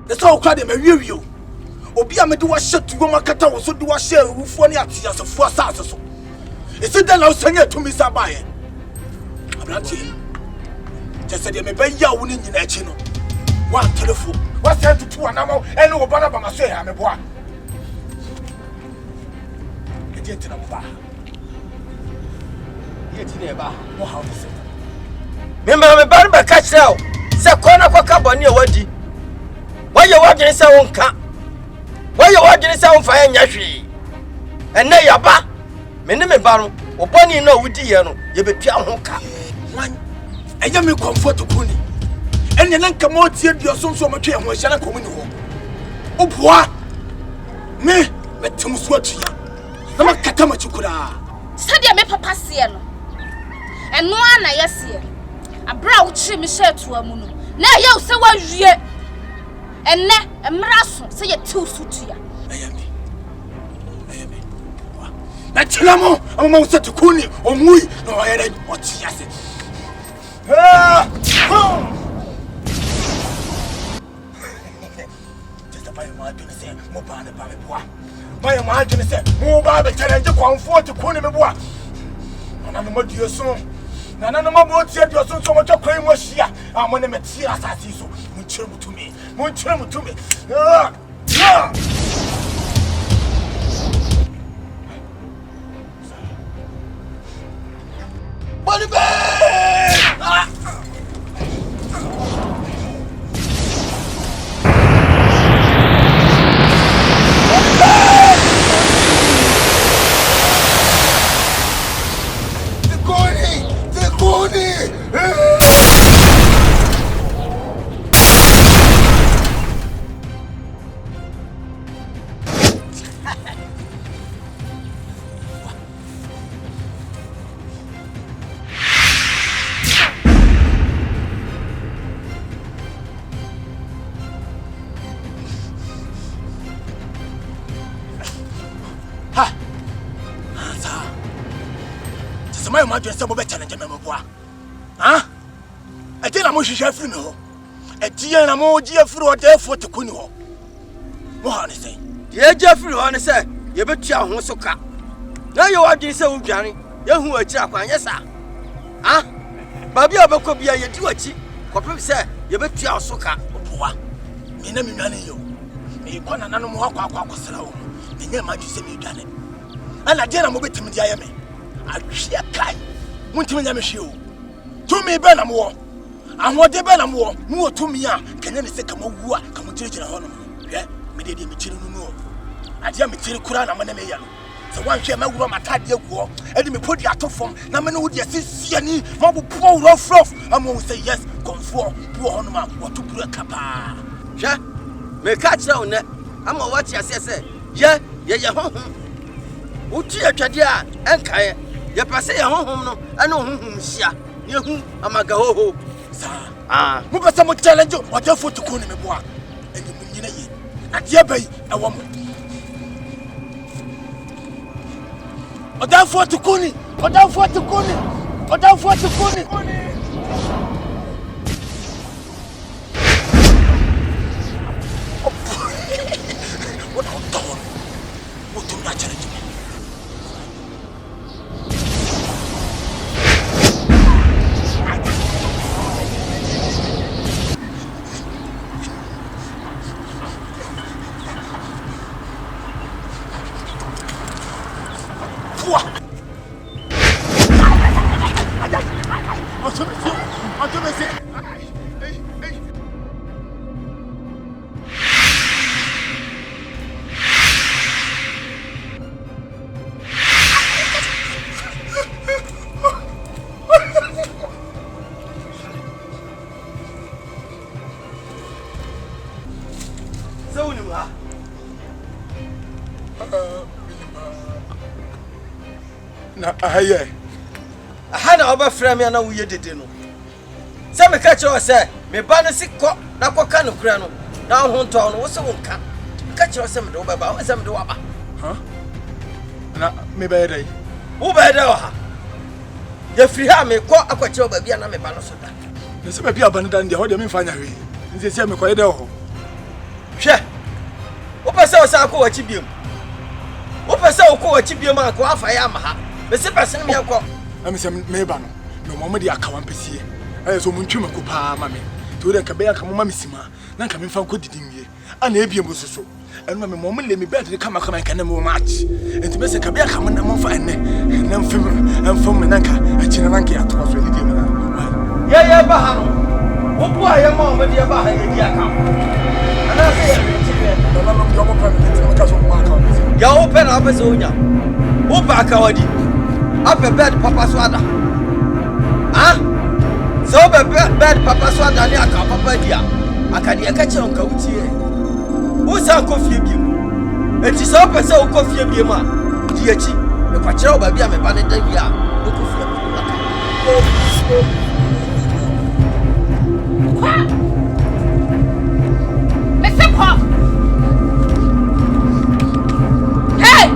Eso kwa de me wiewio. Obi amede wa shetu wo makata wo so de wa share ewufo ne atiasefo asase so esi da na osanya tumi sabaye abranti jese de me baya wo ni nyina achi no wa telefo wa se tutu anamo ene wo bana ba maso ya me boa eti tina mo ba yeti ne ba mo ha wo se me ba ba ka chao se kona kwa kaboni e wadi wa ye wadwene se wo nka why you watching sound fire nyashi and na yaba me ne me baro oboni na wudi ye no ye betua ho ka wan enye me comfort kuni enye na nka mo tie duoso so mo twe ho hia na komuni ho oboa me metum so atua na makata ma chukura sadia me papa se no eno ana yese abra wo chi me shetu amu no na ye wo se wa wie enne emraso se ye tiu sutia ayami na chelamo ama usatu kuni omui no yere otiase just by my to say mo ba na ba me boa by my to say mo ba be challenge kwanfo to kuni me boa na no modio so na no mo tie dio so so mo twakwan mo hia amo ne metie asasi so mo chire mutumi Body bag! My mother said, "Better than Jamaica." Huh? I tell you, I'm chef no. A dear and a more dear fruit there for the Kuno. What is it? Dear Jeffrey, I say, you bet you won't so cut. Now you are doing so, Johnny. You who are chap, yes, sir. Huh? Baby, I could be a do a cheap. What say, you bet you are so cut. Me name you. Me one and no more quack. The name I just say me done it. And I dare move it to me, Diame. I share kind. Won't you name you? To me, Benham war. And what the Benham war, more to me, can any second more come to the honor. Yeah, me did me chill no. I dear me till Kuran and Manamayan. So one share my woman, my tide war, and me put the atom from Naman would yes, see any more poor rough. I'm going to say yes, conform, poor honor, or to put a capa. Yeah, me catch down there. I'm a watch, as I say. Yeah, home. Uti a chadia, and Kaya. Ya passe ya home no ana honhom hia ye hu amaga hoho sa mo pesa mo challenge o de foto ko ni me boa eni mu nyina ye na de bai e wo mo o da foto ko ni what on down what do not challenge me Aye. Hana oba frame ya na wuye dede no. Se me ka kire o se me ba no sikọ na kwaka no kura no. Na ho nto no wo se wo nka. Ka kire o se me do ba ba, wo se me do aba. Ha? Na me ba dai. Wo ba dai o ha. Ya firi ha me kọ akwakire ba bia na me ba no so da. Ne se ba bia ba no dan dia ho de me fanya hwe. Nse se me kọ dai ho. Hwe. Wo pese o sa akọ wachi biem. Wo pese o kọ wachi biem an kọ afa ya ma ha. Bese pese me yakọ. Am se me ba no. Me mo de aka wan pese. Aye so mun twema ko pa ma me. To de ka be aka mo ma misima. Na nka me fa ko didin wie. Ana ebiem so so. Enu me mo le me bed de kama kama nka na mo match. Enti bese ka be aka mo na mo fa enne. Na mfem me nanka. Achina nanka ya to so le di me na. Ya ba ha no. Wo bu a ye ma mo de ya ba ha ye di aka. Ana se ya ti be. Na mo yo mo pa me ti ka so mo aka. Ya wo pe na be so onya. Wo ba aka wadi. Ape bed papa swada. Ah? So be bed papa swada ni aka papa dia. Aka dia ka che onka utie. Wo sa ko fie bi mu. Enti so pe se wo ko fie bi mu a. Di achi. Me kwa kire oba bia me ba ne da bia. Wo ko fie bi mu aka. Kwa. Me se kwa. Hey!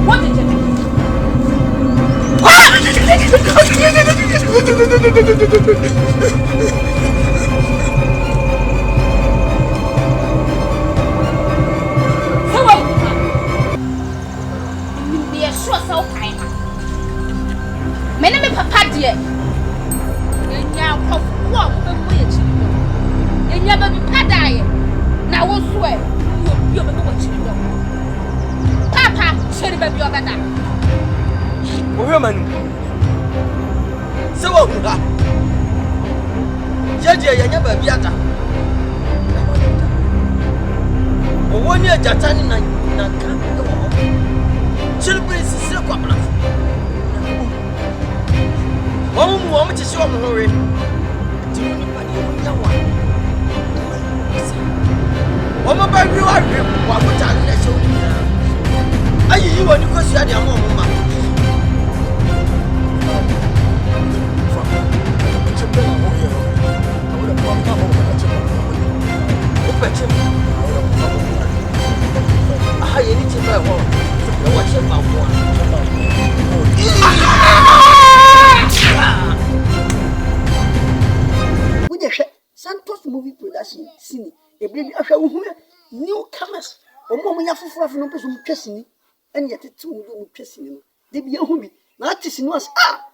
What did you do? Mene me papa de enya kwofo wo be bu ye chiri do enya ba bi padaye na wo so e wo bi be wo chiri do papa chiri ba bi obeda wo hwe manu se wo hu ha jeje yenya ba bi ata wo woni ajatani na kan wo chiri prince se kwa bla Woman, to show me hurry. Do anybody know Woman, by you are what would I let you? Are you want to go see your mama? I need to buy one. What's about one? Santos movie production sini ebrebi ahwa wo hu newcomers omo mo yafoforo no peso mo twasini ene yetete wo mo twasini no de bia hu bi na artist no as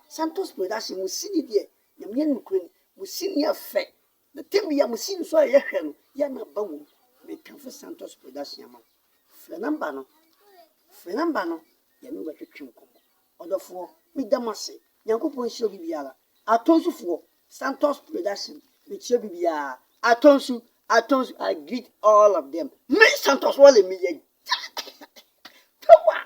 Santos production mo sini de nyamye nukuri mo sini afa the thing bia mo sini so ye hwe no ya na ba wo me kan for Santos production ma fre number no ya no ba twetwe nkomo odofo mi damase yankopon hiro bibiara atonsufo Santos production with your bibia atonsu I greet all of them. Me Santos wale me ye. Power.